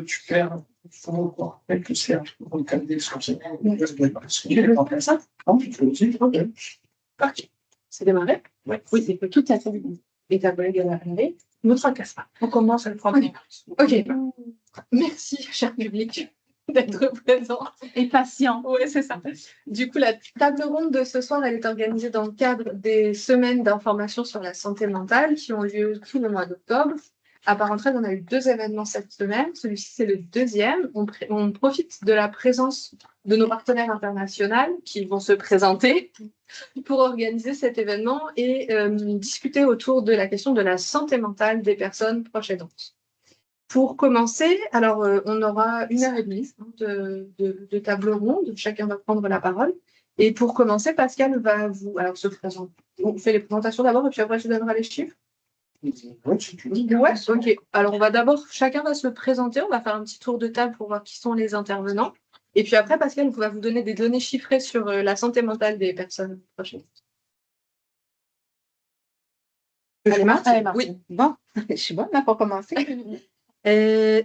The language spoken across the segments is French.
Tu perds, il faut voir quelques cercles pour regarder ce que c'est. Tu veux faire ça? Non, je le dis. Ok. C'est démarré? Oui. Oui, c'est tout à fait. Et ta collègue va arriver. Ne tracasse pas. On commence à le prendre. Ok. Merci, cher public, d'être présent. Et patient. Oui, c'est ça. Du coup, la table ronde de ce soir, elle est organisée dans le cadre des semaines d'information sur la santé mentale qui ont lieu tout le mois d'octobre. À part entraide, on a eu 2 événements cette semaine. Celui-ci, c'est le 2e. On profite de la présence de nos partenaires internationaux qui vont se présenter pour organiser cet événement et discuter autour de la question de la santé mentale des personnes proches aidantes. Pour commencer, alors on aura 1h30 de table ronde, chacun va prendre la parole. Et pour commencer, Pascal va vous se présenter. On fait les présentations d'abord et puis après je donnerai les chiffres. Ouais, ok. Alors on va d'abord, chacun va se présenter, on va faire un petit tour de table pour voir qui sont les intervenants. Et puis après, Pascal va vous donner des données chiffrées sur la santé mentale des personnes proches. Allez, Martine. Oui, bon, je suis bonne là pour commencer.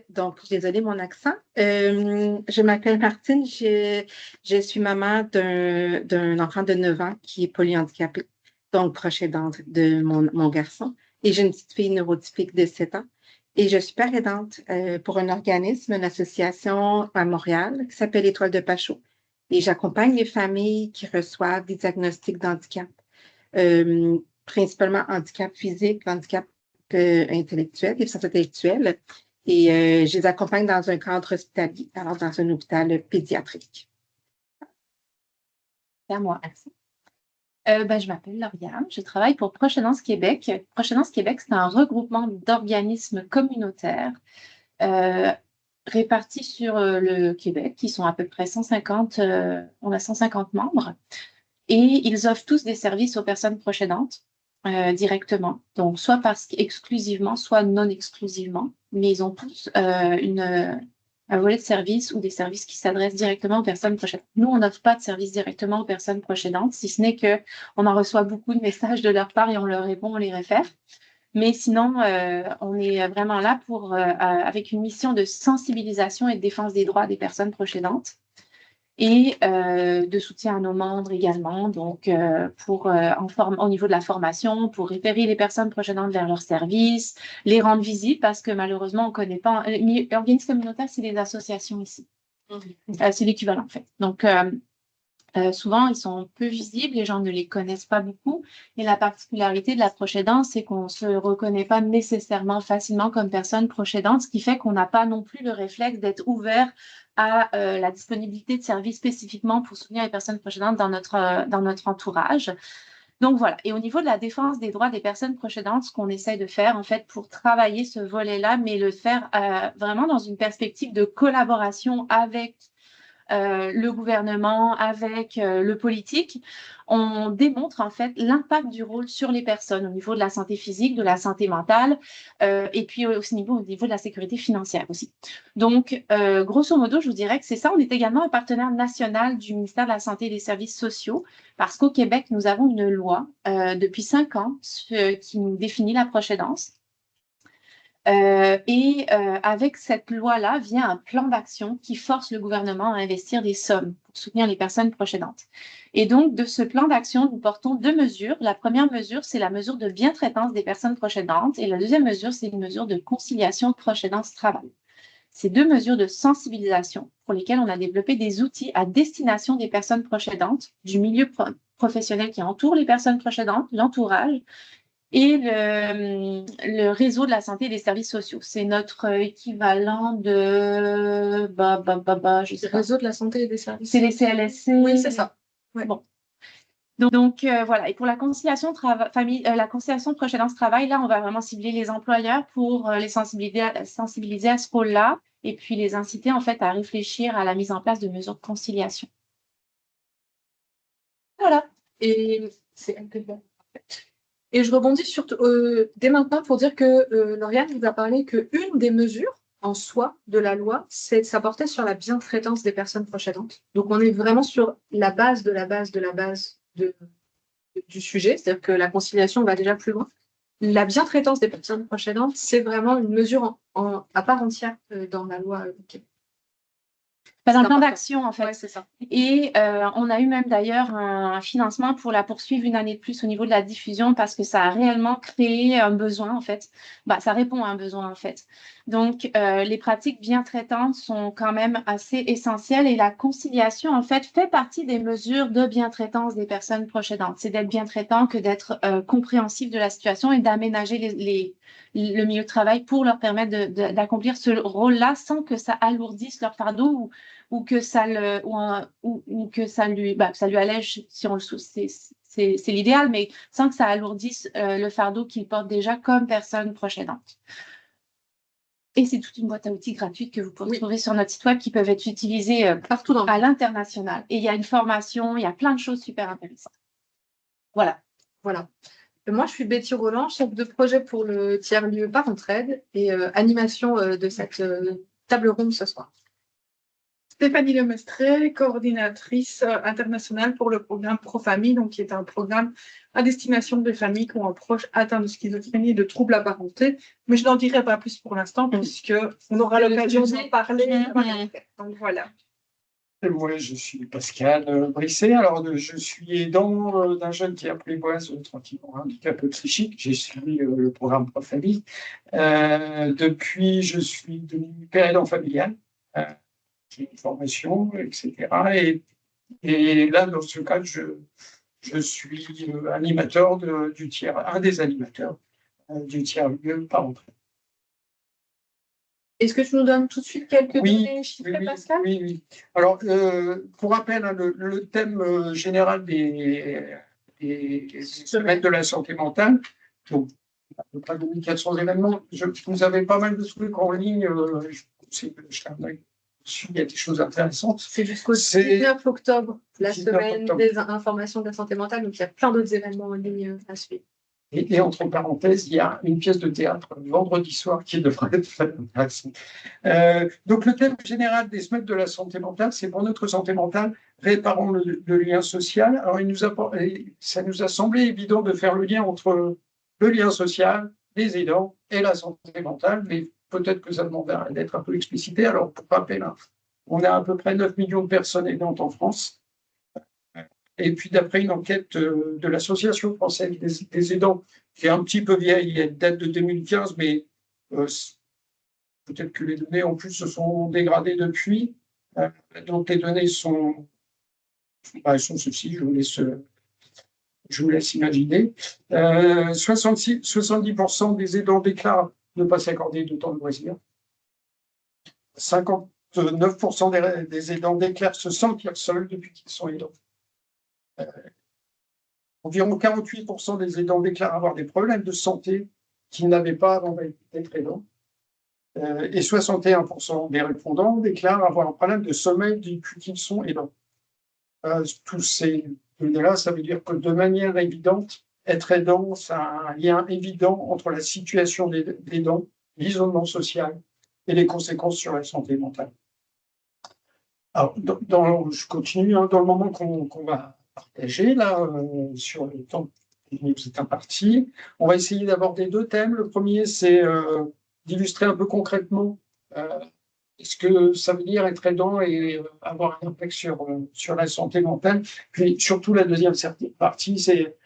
Donc, désolée mon accent. Je m'appelle Martine, je suis maman d'un enfant de 9 ans qui est polyhandicapé, donc proche aidante de mon garçon. Et j'ai une petite fille neurotypique de 7 ans. Et je suis père aidante pour un organisme, une association à Montréal qui s'appelle Étoile de Pachot. Et j'accompagne les familles qui reçoivent des diagnostics d'handicap, principalement handicap physique, handicap intellectuel, déficience intellectuelle. Et je les accompagne dans un cadre hospitalier, alors dans un hôpital pédiatrique. C'est à moi. Merci. Je m'appelle Lauriane, je travaille pour Proche Aidance Québec. Proche Aidance Québec, c'est un regroupement d'organismes communautaires répartis sur le Québec, qui sont à peu près 150, on a 150 membres. Et ils offrent tous des services aux personnes proches aidantes directement. Donc, soit exclusivement, soit non exclusivement. Mais ils ont tous un volet de service ou des services qui s'adressent directement aux personnes proches aidantes. Nous, on n'offre pas de service directement aux personnes proches aidantes, si ce n'est qu'on en reçoit beaucoup de messages de leur part et on leur répond, on les réfère. Mais sinon, on est vraiment là avec une mission de sensibilisation et de défense des droits des personnes proches aidantes et de soutien à nos membres également, donc au niveau de la formation, pour référer les personnes proches aidantes vers leurs services, les rendre visibles, parce que malheureusement, on ne connaît pas. L'organisme communautaire, c'est des associations ici. C'est l'équivalent, en fait. Donc, souvent, ils sont peu visibles, les gens ne les connaissent pas beaucoup. Et la particularité de la proche aidance, c'est qu'on ne se reconnaît pas nécessairement facilement comme personne proche aidante, ce qui fait qu'on n'a pas non plus le réflexe d'être ouvert à la disponibilité de services spécifiquement pour soutenir les personnes proches aidantes dans notre entourage. Donc voilà. Et au niveau de la défense des droits des personnes proches aidantes, ce qu'on essaye de faire, en fait, pour travailler ce volet-là, mais le faire vraiment dans une perspective de collaboration avec le gouvernement, avec le politique, on démontre en fait l'impact du rôle sur les personnes au niveau de la santé physique, de la santé mentale et puis au niveau de la sécurité financière aussi. Donc, grosso modo, je vous dirais que c'est ça. On est également un partenaire national du ministère de la Santé et des Services sociaux parce qu'au Québec, nous avons une loi depuis 5 ans qui nous définit la proche aidance. Avec cette loi-là vient un plan d'action qui force le gouvernement à investir des sommes pour soutenir les personnes proches aidantes. Et donc, de ce plan d'action, nous portons 2 mesures. La première mesure, c'est la mesure de bientraitance des personnes proches aidantes. Et la deuxième mesure, c'est une mesure de conciliation proche aidance-travail. Ces 2 mesures de sensibilisation pour lesquelles on a développé des outils à destination des personnes proches aidantes, du milieu professionnel qui entoure les personnes proches aidantes, l'entourage, et le réseau de la santé et des services sociaux. C'est notre équivalent de... je sais pas. Réseau de la santé et des services. C'est les CLSC. Oui, c'est ça. Ouais. Bon. Donc voilà. Et pour la conciliation la conciliation proche aidance-travail, là, on va vraiment cibler les employeurs pour les sensibiliser à ce rôle-là et puis les inciter en fait à réfléchir à la mise en place de mesures de conciliation. Voilà. Et c'est un peu bon. Et je rebondis dès maintenant pour dire que Lauriane vous a parlé qu'une des mesures en soi de la loi, ça portait sur la bientraitance des personnes proches aidantes. Donc on est vraiment sur la base de la base de la base du sujet, c'est-à-dire que la conciliation va déjà plus loin. la bientraitance des personnes proches aidantes, c'est vraiment une mesure à part entière dans la loi. Dans le plan d'action, en fait. Ouais, c'est ça. Et on a eu même d'ailleurs un financement pour la poursuivre une année de plus au niveau de la diffusion parce que ça a réellement créé un besoin, en fait. Ça répond à un besoin, en fait. Donc, les pratiques bien traitantes sont quand même assez essentielles et la conciliation, en fait, fait partie des mesures de bien-traitance des personnes proches aidantes. C'est d'être bien traitant que d'être compréhensif de la situation et d'aménager le milieu de travail pour leur permettre d'accomplir ce rôle-là sans que ça alourdisse leur fardeau ou que ça lui allège si on le c'est l'idéal, mais sans que ça alourdisse le fardeau qu'il porte déjà comme personne proche aidante. Et c'est toute une boîte à outils gratuite que vous pouvez trouver sur notre site web qui peuvent être utilisées partout à l'international. Et il y a une formation, il y a plein de choses super intéressantes. Voilà. Moi, je suis Betty Roland, chef de projet pour le tiers-lieu Parentraide et animation de cette table ronde ce soir. Stéphanie Lemestré, coordinatrice internationale pour le programme ProFamille, donc qui est un programme à destination des familles qui ont un proche atteint de schizophrénie et de troubles apparentés. Mais je n'en dirai pas plus pour l'instant, puisqu'on aura l'occasion d'en parler. Donc voilà. Moi, je suis Pascal Brisset. Alors, je suis aidant d'un jeune qui a apprivoise tranquillement un handicap psychique. J'ai suivi le programme ProFamille. Depuis, je suis devenu père aidant familial. J'ai une formation, etc. Et là, dans ce cas, je suis animateur un des animateurs du tiers-lieu Parentraide. Est-ce que tu nous donnes tout de suite quelques données chiffrées, Pascal ? Oui. Alors, pour rappel, le thème général des semaines de la santé mentale, donc à peu près 2400 événements, vous avez pas mal de trucs en ligne, il y a des choses intéressantes. C'est jusqu'au 19 octobre, la semaine des informations de la santé mentale, donc il y a plein d'autres événements en ligne à suivre. Et entre parenthèses, il y a une pièce de théâtre vendredi soir qui devrait être très intéressante. Donc, le thème général des semaines de la santé mentale, c'est pour notre santé mentale, réparons le lien social. Alors, ça nous a semblé évident de faire le lien entre le lien social, les aidants et la santé mentale, mais peut-être que ça demande d'être un peu explicité. Alors, pour rappel, on a à peu près 9 millions de personnes aidantes en France. Et puis, d'après une enquête de l'Association française des aidants, qui est un petit peu vieille, elle date de 2015, mais peut-être que les données, en plus, se sont dégradées depuis. Donc, les données sont ceci, je vous laisse imaginer. 70% des aidants déclarent ne pas s'accorder de temps de loisir. 59% des aidants déclarent se sentir seuls depuis qu'ils sont aidants. Environ 48% des aidants déclarent avoir des problèmes de santé qu'ils n'avaient pas avant d'être aidants. Et 61% des répondants déclarent avoir un problème de sommeil depuis qu'ils sont aidants. Tous ces données-là, ça veut dire que de manière évidente, être aidant, ça a un lien évident entre la situation des aidants, l'isolement social et les conséquences sur la santé mentale. Alors, je continue, dans le moment qu'on va partager là sur le temps qui nous est imparti. On va essayer d'aborder 2 thèmes. Le premier, c'est d'illustrer un peu concrètement ce que ça veut dire être aidant et avoir un impact sur la santé mentale. Puis surtout, la deuxième partie, c'est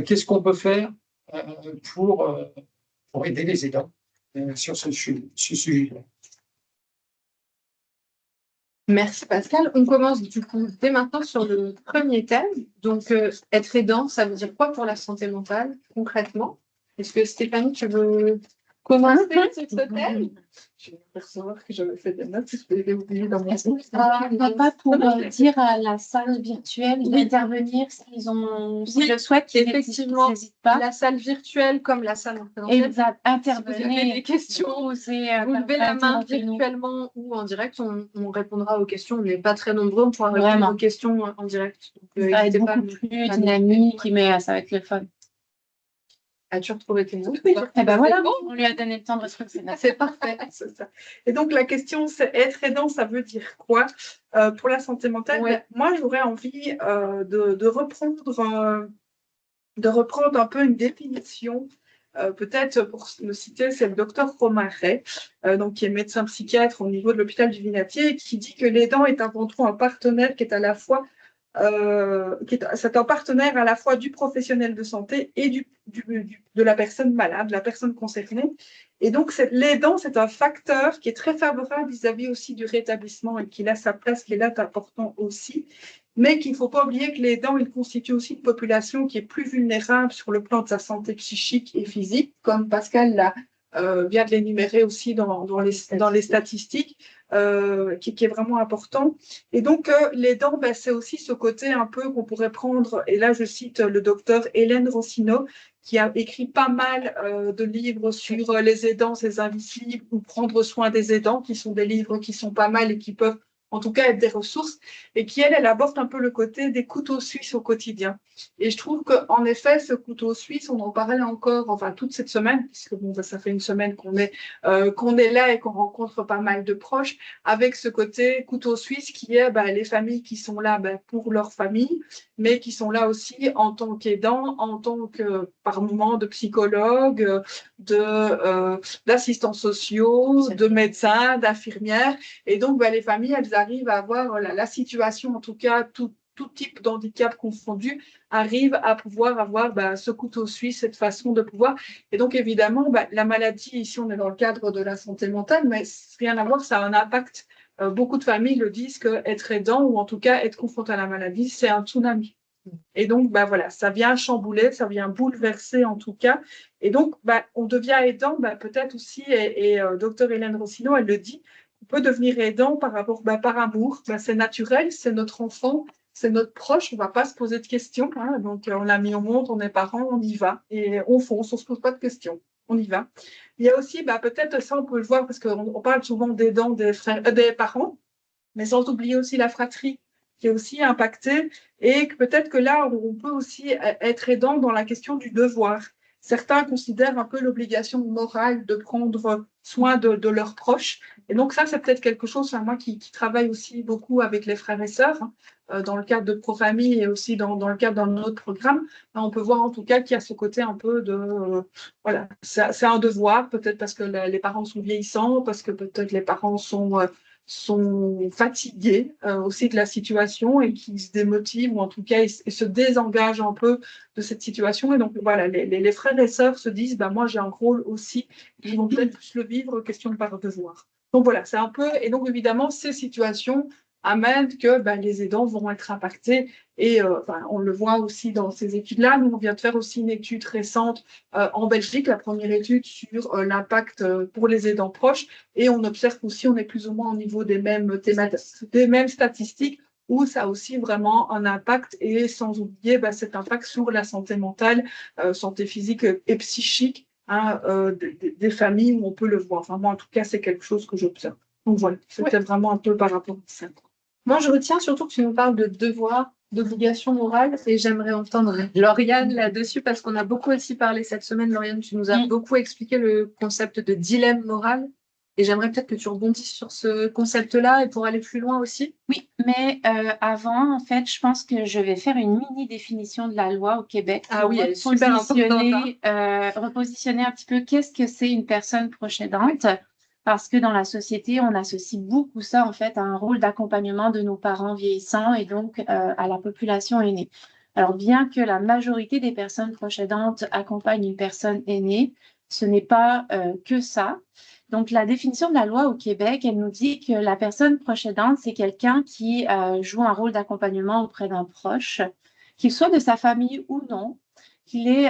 qu'est-ce qu'on peut faire pour aider les aidants sur ce sujet-là. Merci Pascal. On commence du coup dès maintenant sur le premier thème. Donc, être aidant, ça veut dire quoi pour la santé mentale concrètement? Est-ce que Stéphanie, tu veux commencer sur ce thème? Je vais percevoir que j'avais fait des notes, je vais les oublier dans mon Pas pour dire à la salle virtuelle d'intervenir s'ils le souhaitent, effectivement, n'hésitent pas. La salle virtuelle comme la salle en présentiel. Exact. Intervenez. Si vous avez des questions, vous levez la main virtuellement ou en direct, on répondra aux questions. On n'est pas très nombreux, on pourra répondre aux questions en direct. Donc, ça va être beaucoup plus dynamique, mais ça va être le fun. As-tu retrouvé tes mots? Eh ben voilà, on lui a donné le temps de retrouver. C'est parfait. C'est ça. Et donc, la question, c'est être aidant, ça veut dire quoi pour la santé mentale? Ouais. Moi, j'aurais envie de reprendre un peu une définition Peut-être pour le citer, c'est le docteur Romain Ray, donc qui est médecin psychiatre au niveau de l'hôpital du Vinatier, qui dit que l'aidant est avant tout un partenaire qui est à la fois c'est un partenaire à la fois du professionnel de santé et de la personne malade, de la personne concernée. Et donc, l'aidant, c'est un facteur qui est très favorable vis-à-vis aussi du rétablissement et qu'il a sa place, qui est là important aussi. Mais qu'il ne faut pas oublier que l'aidant, il constitue aussi une population qui est plus vulnérable sur le plan de sa santé psychique et physique, comme Pascal vient de l'énumérer aussi dans les statistiques. Qui est vraiment important. Et donc, l'aidant, ben, c'est aussi ce côté un peu qu'on pourrait prendre, et là je cite le docteur Hélène Rossino, qui a écrit pas mal de livres sur les aidants, ces invisibles, ou prendre soin des aidants, qui sont des livres qui sont pas mal et qui peuvent en tout cas être des ressources, et qui, elle aborde un peu le côté des couteaux suisses au quotidien. Et je trouve qu'en effet, ce couteau suisse, on en parlait encore, enfin, toute cette semaine, puisque bon, ça fait une semaine qu'on est là et qu'on rencontre pas mal de proches, avec ce côté couteau suisse qui est les familles qui sont là pour leur famille, mais qui sont là aussi en tant qu'aidants, en tant que, par moment, de psychologues, d'assistants sociaux, de médecins, d'infirmières. Et donc, les familles, elles arrivent à avoir la situation, en tout cas, tout type d'handicap confondu, arrive à pouvoir avoir ce couteau suisse, cette façon de pouvoir. Et donc, évidemment, la maladie, ici, on est dans le cadre de la santé mentale, mais rien à voir, ça a un impact. Beaucoup de familles le disent qu'être aidant, ou en tout cas être confronté à la maladie, c'est un tsunami. Et donc, voilà, ça vient chambouler, ça vient bouleverser en tout cas. Et donc, on devient aidant, peut-être aussi, et docteur Hélène Rossino, elle le dit, on peut devenir aidant par rapport, par amour. C'est naturel, c'est notre enfant, c'est notre proche, on ne va pas se poser de questions. Hein. Donc, on l'a mis au monde, on est parents, on y va. Et on fonce, on ne se pose pas de questions. On y va. Il y a aussi, peut-être ça, on peut le voir, parce qu'on parle souvent d'aidants des parents, mais sans oublier aussi la fratrie, qui est aussi impactée, et que peut-être que là, on peut aussi être aidant dans la question du devoir. Certains considèrent un peu l'obligation morale de prendre soin de leurs proches. Et donc ça, c'est peut-être quelque chose, moi qui travaille aussi beaucoup avec les frères et sœurs, dans le cadre de ProFamille et aussi dans le cadre d'un autre programme, on peut voir en tout cas qu'il y a ce côté un peu de... voilà, c'est un devoir, peut-être parce que les parents sont vieillissants, parce que peut-être les parents sont fatigués aussi de la situation et qui se démotivent ou en tout cas ils se désengagent un peu de cette situation. Et donc voilà, les frères et sœurs se disent moi j'ai un rôle aussi, ils vont peut-être plus le vivre, question de par devoir. Donc voilà, c'est un peu, et donc évidemment ces situations amènent que les aidants vont être impactés. Et on le voit aussi dans ces études-là. Nous, on vient de faire aussi une étude récente en Belgique, la première étude sur l'impact pour les aidants proches. Et on observe aussi, on est plus ou moins au niveau des mêmes statistiques, où ça a aussi vraiment un impact, et sans oublier cet impact sur la santé mentale, santé physique et psychique des familles, où on peut le voir. Enfin, moi, en tout cas, c'est quelque chose que j'observe. Donc voilà, c'était vraiment un peu par rapport à ça. Moi, je retiens surtout que tu nous parles de devoir, d'obligation morale, et j'aimerais entendre Lauriane là-dessus, parce qu'on a beaucoup aussi parlé cette semaine. Lauriane, tu nous as beaucoup expliqué le concept de dilemme moral, et j'aimerais peut-être que tu rebondisses sur ce concept-là, et pour aller plus loin aussi. Oui, mais avant, en fait, je pense que je vais faire une mini définition de la loi au Québec pour oui, elle est super importante, repositionner un petit peu qu'est-ce que c'est une personne proche aidante. Parce que dans la société, on associe beaucoup ça, en fait, à un rôle d'accompagnement de nos parents vieillissants et donc à la population aînée. Alors, bien que la majorité des personnes proches aidantes accompagnent une personne aînée, ce n'est pas que ça. Donc, la définition de la loi au Québec, elle nous dit que la personne proche aidante, c'est quelqu'un qui joue un rôle d'accompagnement auprès d'un proche, qu'il soit de sa famille ou non, qui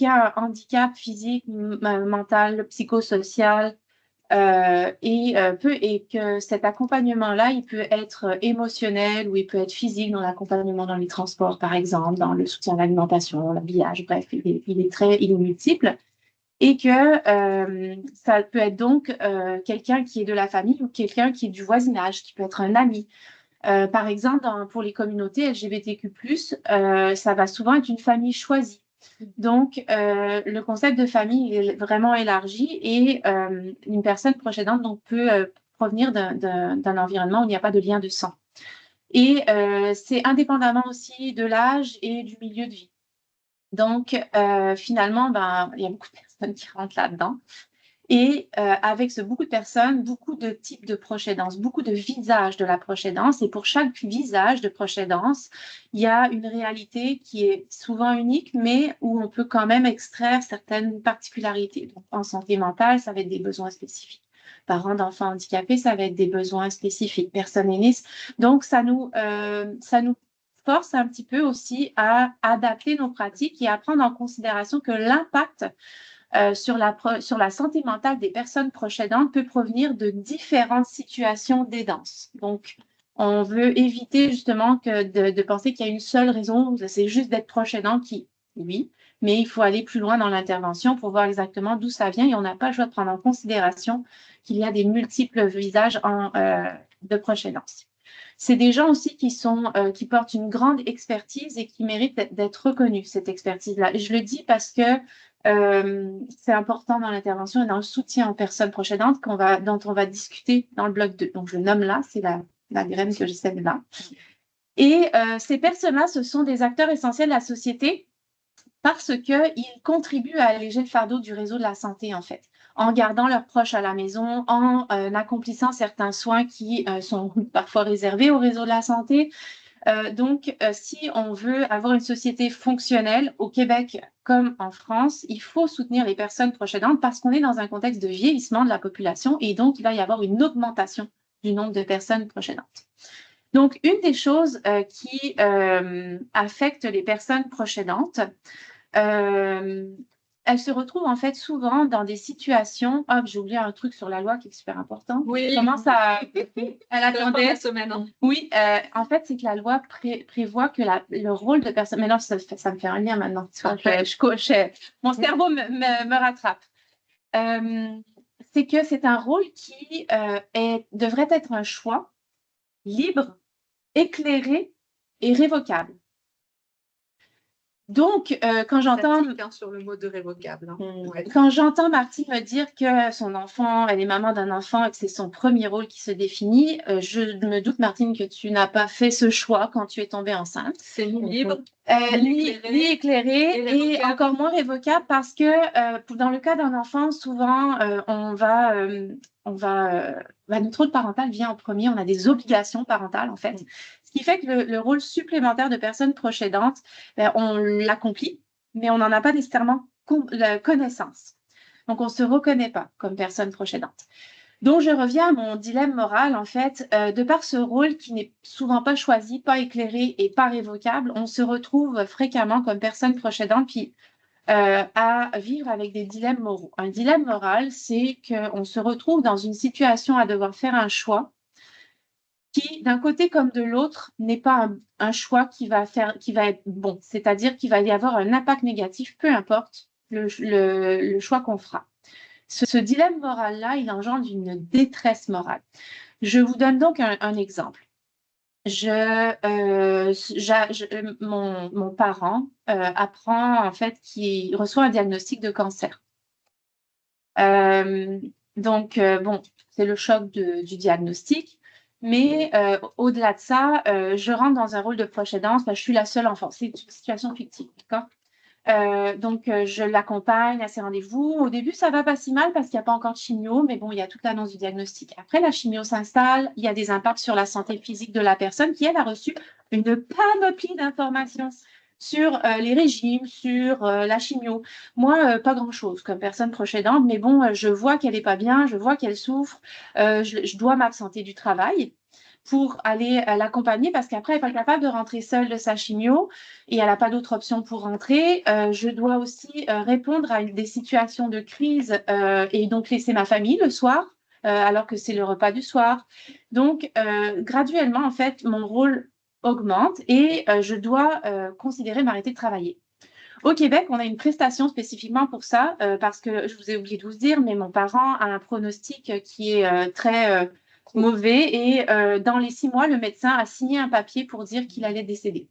a un handicap physique, mental, psychosocial, et que cet accompagnement-là, il peut être émotionnel ou il peut être physique, dans l'accompagnement dans les transports, par exemple, dans le soutien à l'alimentation, l'habillage, bref, il est multiple. Et que ça peut être donc quelqu'un qui est de la famille ou quelqu'un qui est du voisinage, qui peut être un ami. Par exemple, pour les communautés LGBTQ+, ça va souvent être une famille choisie. Donc, le concept de famille est vraiment élargi, et une personne proche aidante donc, peut provenir d'un environnement où il n'y a pas de lien de sang. Et c'est indépendamment aussi de l'âge et du milieu de vie. Donc, finalement, il y a beaucoup de personnes personnes qui rentrent là-dedans. Et avec beaucoup de personnes, beaucoup de types de proche aidance, beaucoup de visages de la proche aidance. Et pour chaque visage de proche aidance, il y a une réalité qui est souvent unique, mais où on peut quand même extraire certaines particularités. Donc, en santé mentale, ça va être des besoins spécifiques. Parents d'enfants handicapés, ça va être des besoins spécifiques. Personnes aînées. Donc, ça nous force un petit peu aussi à adapter nos pratiques et à prendre en considération que l'impact sur la santé mentale des personnes proches aidantes peut provenir de différentes situations d'aidance. Donc, on veut éviter justement de penser qu'il y a une seule raison, c'est juste d'être proche aidant oui, mais il faut aller plus loin dans l'intervention pour voir exactement d'où ça vient et on n'a pas le choix de prendre en considération qu'il y a des multiples visages de proche aidance. C'est des gens aussi qui portent une grande expertise et qui méritent d'être reconnus, cette expertise-là. Je le dis parce que c'est important dans l'intervention et dans le soutien aux personnes proches aidantes dont on va discuter dans le bloc 2. Donc, je nomme là, c'est la graine que j'essaie de là. Et ces personnes-là, ce sont des acteurs essentiels de la société parce qu'ils contribuent à alléger le fardeau du réseau de la santé, en fait, en gardant leurs proches à la maison, en accomplissant certains soins qui sont parfois réservés au réseau de la santé. Donc, si on veut avoir une société fonctionnelle au Québec comme en France, il faut soutenir les personnes proches aidantes parce qu'on est dans un contexte de vieillissement de la population et donc il va y avoir une augmentation du nombre de personnes proches aidantes. Donc, une des choses qui affecte les personnes proches aidantes, elles se retrouvent en fait souvent dans des situations. Oh, j'ai oublié un truc sur la loi qui est super important. Oui. Comment ça. Elle attendait. La semaine. Hein. Oui, en fait, c'est que la loi prévoit que le rôle de personne. Maintenant, ça me fait un lien maintenant. Mon cerveau me rattrape. C'est que c'est un rôle qui devrait être un choix libre, éclairé et révocable. Donc, quand j'entends sur le mot de révocable. Ouais. Quand j'entends Martine me dire que son enfant, elle est maman d'un enfant et que c'est son premier rôle qui se définit, je me doute, Martine, que tu n'as pas fait ce choix quand tu es tombée enceinte. C'est ni libre, ni éclairé et encore moins révocable parce que dans le cas d'un enfant, souvent, notre rôle parental vient en premier. On a des obligations parentales, en fait. Ce qui fait que le rôle supplémentaire de personne proche aidante, on l'accomplit, mais on n'en a pas nécessairement la connaissance. Donc, on ne se reconnaît pas comme personne proche aidante. Donc, je reviens à mon dilemme moral, en fait, de par ce rôle qui n'est souvent pas choisi, pas éclairé et pas révocable, on se retrouve fréquemment comme personne proche aidante, puis à vivre avec des dilemmes moraux. Un dilemme moral, c'est qu'on se retrouve dans une situation à devoir faire un choix qui, d'un côté comme de l'autre, n'est pas un choix qui va être bon, c'est-à-dire qu'il va y avoir un impact négatif, peu importe le choix qu'on fera. Ce dilemme moral-là, il engendre une détresse morale. Je vous donne donc un exemple. Mon parent apprend en fait qu'il reçoit un diagnostic de cancer. Donc, c'est le choc du diagnostic. Mais au-delà de ça, je rentre dans un rôle de proche aidance. Je suis la seule enfant. C'est une situation fictive, d'accord? Donc, je l'accompagne à ses rendez-vous. Au début, ça va pas si mal parce qu'il n'y a pas encore de chimio, mais bon, il y a toute l'annonce du diagnostic. Après, la chimio s'installe. Il y a des impacts sur la santé physique de la personne qui, elle, a reçu une panoplie d'informations sur les régimes, sur la chimio. Moi, pas grand-chose comme personne proche aidante, mais bon, je vois qu'elle n'est pas bien, je vois qu'elle souffre. Je dois m'absenter du travail pour aller l'accompagner parce qu'après, elle n'est pas capable de rentrer seule de sa chimio et elle n'a pas d'autre option pour rentrer. Je dois aussi répondre à des situations de crise et donc laisser ma famille le soir alors que c'est le repas du soir. Donc, graduellement, en fait, mon rôle augmente et je dois considérer m'arrêter de travailler. Au Québec, on a une prestation spécifiquement pour ça parce que je vous ai oublié de vous dire, mais mon parent a un pronostic qui est très mauvais et dans les 6 mois, le médecin a signé un papier pour dire qu'il allait décéder.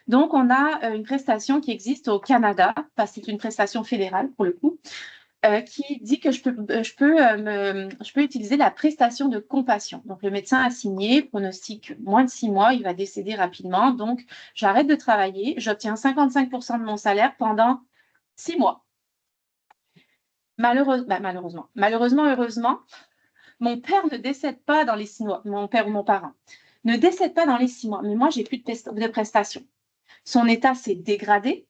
Donc, on a une prestation qui existe au Canada, parce que c'est une prestation fédérale pour le coup, qui dit que je peux utiliser la prestation de compassion. Donc, le médecin a signé, pronostic moins de 6 mois, il va décéder rapidement. Donc, j'arrête de travailler, j'obtiens 55% de mon salaire pendant 6 mois. Malheureusement, heureusement, mon père ne décède pas dans les 6 mois. Mon père ou mon parent ne décède pas dans les 6 mois. Mais moi, j'ai plus de prestations. Son état s'est dégradé.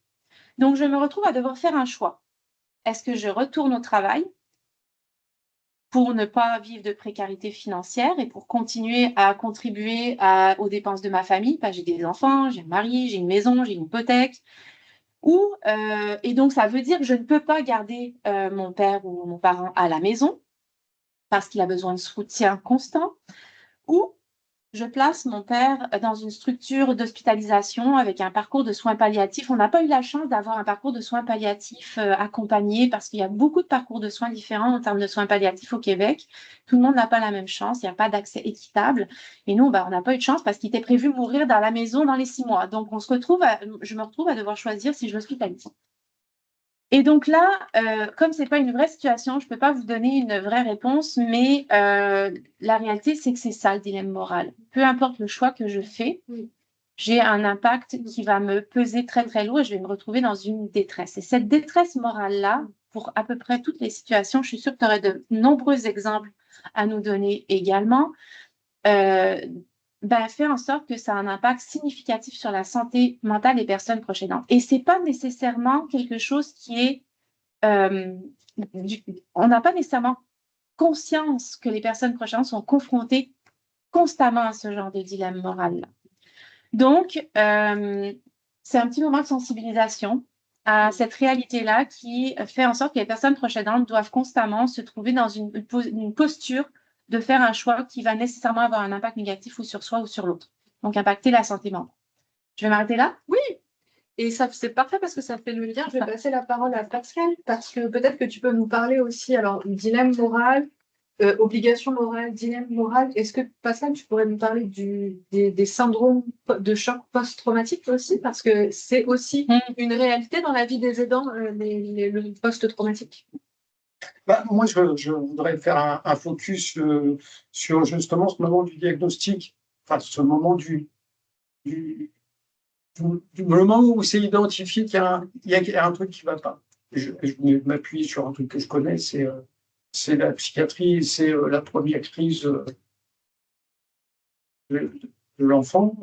Donc, je me retrouve à devoir faire un choix. Est-ce que je retourne au travail pour ne pas vivre de précarité financière et pour continuer à contribuer aux dépenses de ma famille? J'ai des enfants, j'ai un mari, j'ai une maison, j'ai une hypothèque. Et donc, ça veut dire que je ne peux pas garder mon père ou mon parent à la maison parce qu'il a besoin de soutien constant, ou je place mon père dans une structure d'hospitalisation avec un parcours de soins palliatifs. On n'a pas eu la chance d'avoir un parcours de soins palliatifs accompagné parce qu'il y a beaucoup de parcours de soins différents en termes de soins palliatifs au Québec. Tout le monde n'a pas la même chance, il n'y a pas d'accès équitable. Et nous, on n'a pas eu de chance parce qu'il était prévu mourir dans la maison dans les 6 mois. Donc, je me retrouve à devoir choisir si je l'hospitalise. Et donc là, comme ce n'est pas une vraie situation, je ne peux pas vous donner une vraie réponse, mais la réalité, c'est que c'est ça le dilemme moral. Peu importe le choix que je fais, j'ai un impact qui va me peser très, très lourd et je vais me retrouver dans une détresse. Et cette détresse morale-là, pour à peu près toutes les situations, je suis sûre que tu aurais de nombreux exemples à nous donner également, fait en sorte que ça a un impact significatif sur la santé mentale des personnes proches aidantes. Et ce n'est pas nécessairement quelque chose qui est... on n'a pas nécessairement conscience que les personnes proches aidantes sont confrontées constamment à ce genre de dilemme moral-là. Donc, c'est un petit moment de sensibilisation à cette réalité-là qui fait en sorte que les personnes proches aidantes doivent constamment se trouver dans une posture de faire un choix qui va nécessairement avoir un impact négatif ou sur soi ou sur l'autre. Donc, impacter la santé mentale. Je vais m'arrêter là? Oui, et ça, c'est parfait parce que ça fait le lien. Je vais passer la parole à Pascal parce que peut-être que tu peux nous parler aussi, alors, dilemme moral, obligation morale, dilemme moral. Est-ce que, Pascal, tu pourrais nous parler des syndromes de choc post-traumatique aussi? Parce que c'est aussi une réalité dans la vie des aidants, le post-traumatique. Moi, je voudrais faire un focus sur justement ce moment du diagnostic, enfin ce moment du moment où c'est identifié qu'il y a un truc qui ne va pas. Je m'appuie sur un truc que je connais, c'est la psychiatrie, c'est la première crise de l'enfant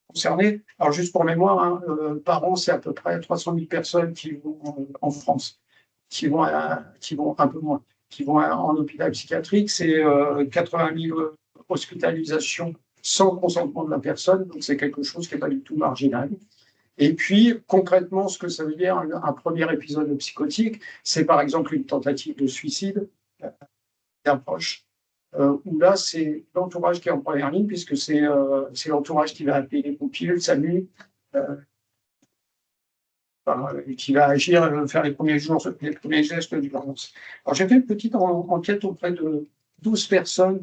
concerné. Alors juste pour mémoire, par an, c'est à peu près 300 000 personnes qui vont en France, qui vont un peu moins, qui vont en hôpital psychiatrique, c'est 80 000 hospitalisations sans consentement de la personne, donc c'est quelque chose qui n'est pas du tout marginal. Et puis, concrètement, ce que ça veut dire, un premier épisode psychotique, c'est par exemple une tentative de suicide d'un proche, où là, c'est l'entourage qui est en première ligne, puisque c'est l'entourage qui va appeler les pompiers, le SAMU, qui va agir, faire les premiers gestes de violence. Alors, j'ai fait une petite enquête auprès de 12 personnes,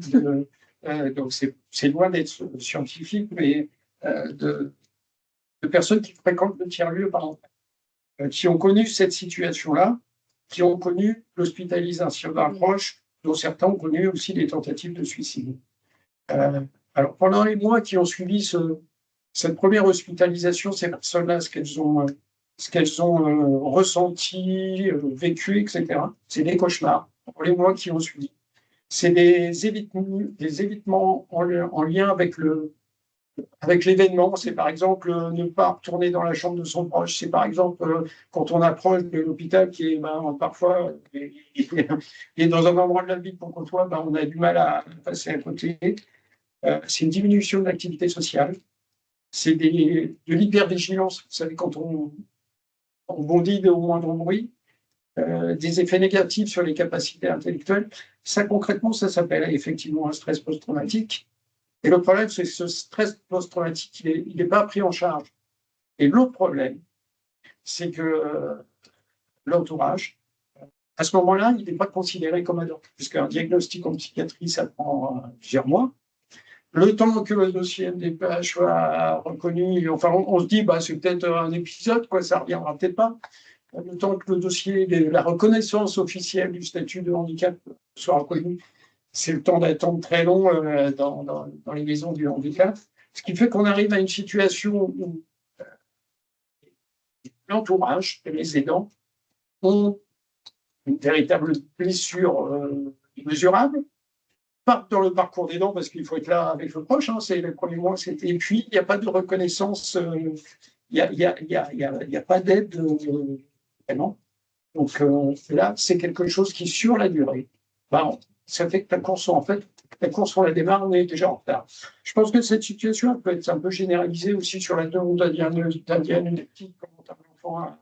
donc c'est loin d'être scientifique, mais de personnes qui fréquentent le tiers-lieu, par exemple, qui ont connu cette situation-là, qui ont connu l'hospitalisation d'un proche, dont certains ont connu aussi des tentatives de suicide. Alors, pendant les mois qui ont suivi cette première hospitalisation, ces personnes-là, ce qu'elles ont ressenti, vécu, etc., c'est des cauchemars. Pour les mois qui ont suivi. C'est des évitements en lien avec l'événement. C'est par exemple ne pas retourner dans la chambre de son proche. C'est par exemple quand on approche de l'hôpital qui est parfois est dans un endroit de la vie qu'on côtoie, on a du mal à passer à côté. C'est une diminution de l'activité sociale. C'est de l'hypervigilance. Vous savez, quand on bondit au moindre bruit. Des effets négatifs sur les capacités intellectuelles. Ça, concrètement, ça s'appelle effectivement un stress post-traumatique. Et le problème, c'est que ce stress post-traumatique, il n'est pas pris en charge. Et l'autre problème, c'est que l'entourage, à ce moment-là, il n'est pas considéré comme adulte, puisqu'un diagnostic en psychiatrie, ça prend plusieurs mois. Le temps que le dossier MDPH soit reconnu, enfin, on se dit, c'est peut-être un épisode, ça ne reviendra peut-être pas. Le temps que le dossier, la reconnaissance officielle du statut de handicap soit reconnu, c'est le temps d'attente très long dans les maisons du handicap. Ce qui fait qu'on arrive à une situation où l'entourage et les aidants ont une véritable blessure mesurable, pas dans le parcours des dents parce qu'il faut être là avec le proche, hein, c'est les premiers mois, et puis il n'y a pas de reconnaissance, il y a pas d'aide vraiment. Donc là, c'est quelque chose qui, sur la durée, ben, ça fait que la course, en fait, la course, on la démarre, on est déjà en retard. Je pense que cette situation elle peut être un peu généralisée aussi sur la demande d'un diagnostic, comment un enfant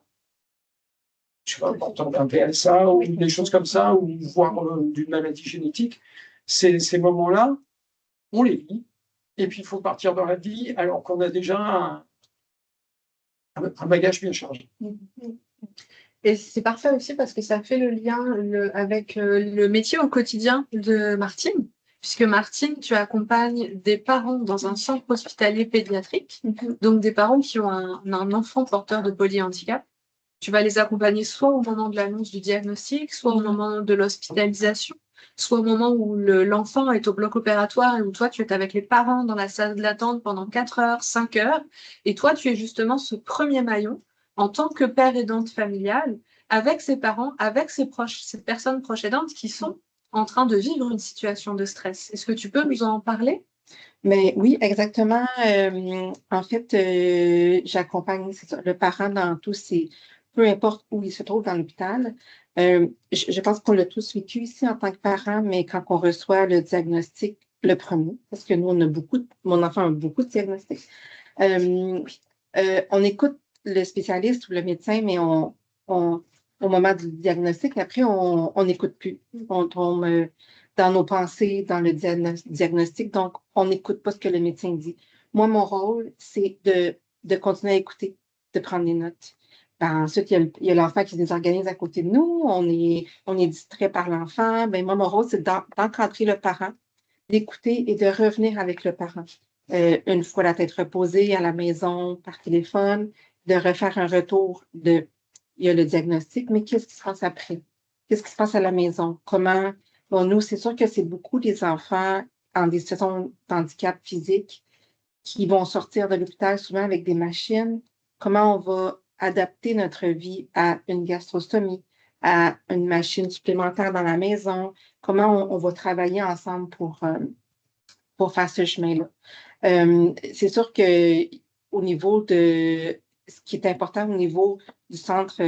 je sais pas, portant d'un PSA ou des choses comme ça, ou voire d'une maladie génétique. Ces moments-là, on les vit, et puis il faut partir dans la vie alors qu'on a déjà un bagage bien chargé. Et c'est parfait aussi parce que ça fait le lien avec le métier au quotidien de Martine, puisque Martine, tu accompagnes des parents dans un centre hospitalier pédiatrique, donc des parents qui ont un enfant porteur de polyhandicap. Tu vas les accompagner soit au moment de l'annonce du diagnostic, soit au moment de l'hospitalisation, soit au moment où l'enfant est au bloc opératoire et où toi, tu es avec les parents dans la salle d'attente pendant 4 heures, 5 heures. Et toi, tu es justement ce premier maillon en tant que père aidante familiale avec ses parents, avec ses proches, ces personnes proches aidantes qui sont en train de vivre une situation de stress. Est-ce que tu peux nous en parler? Mais oui, exactement. En fait, j'accompagne le parent dans tous ces, peu importe où il se trouve dans l'hôpital. Je pense qu'on l'a tous vécu ici en tant que parent, mais quand on reçoit le diagnostic, le premier, parce que nous, on a mon enfant a beaucoup de diagnostics. On écoute le spécialiste ou le médecin, mais au moment du diagnostic, après, on n'écoute plus. On tombe dans nos pensées, dans le diagnostic, donc on n'écoute pas ce que le médecin dit. Moi, mon rôle, c'est de continuer à écouter, de prendre des notes. Ben, ensuite, il y a l'enfant qui nous organise à côté de nous, on est distrait par l'enfant. Ben, moi, mon rôle, c'est d'encadrer le parent, d'écouter et de revenir avec le parent. Une fois la tête reposée à la maison, par téléphone, de refaire un retour il y a le diagnostic, mais qu'est-ce qui se passe après? Qu'est-ce qui se passe à la maison? Comment? Bon, nous, c'est sûr que c'est beaucoup des enfants en des situations d'handicap physique qui vont sortir de l'hôpital souvent avec des machines. Comment on va adapter notre vie à une gastrostomie, à une machine supplémentaire dans la maison? Comment on va travailler ensemble pour faire ce chemin-là? C'est sûr que au niveau de ce qui est important au niveau du centre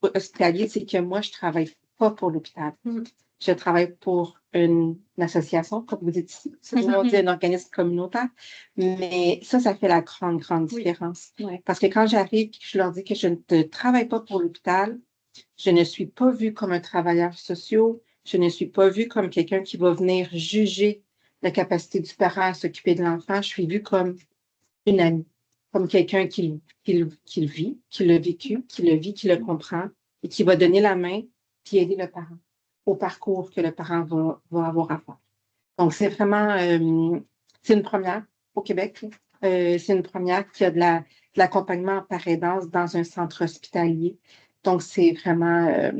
hospitalier, c'est que moi, je ne travaille pas pour l'hôpital. Je travaille pour une association, comme vous dites ici. On dit un organisme communautaire. Mais ça fait la grande, grande différence. Oui. Parce que quand j'arrive et que je leur dis que je ne travaille pas pour l'hôpital, je ne suis pas vue comme un travailleur social. Je ne suis pas vue comme quelqu'un qui va venir juger la capacité du parent à s'occuper de l'enfant. Je suis vue comme une amie, comme quelqu'un qui le vit, qui l'a vécu, qui le vit, qui le comprend et qui va donner la main puis aider le parent au parcours que le parent va avoir à faire. Donc, c'est vraiment, c'est une première au Québec. C'est une première qui a de l'accompagnement par aidance dans un centre hospitalier. Donc, c'est vraiment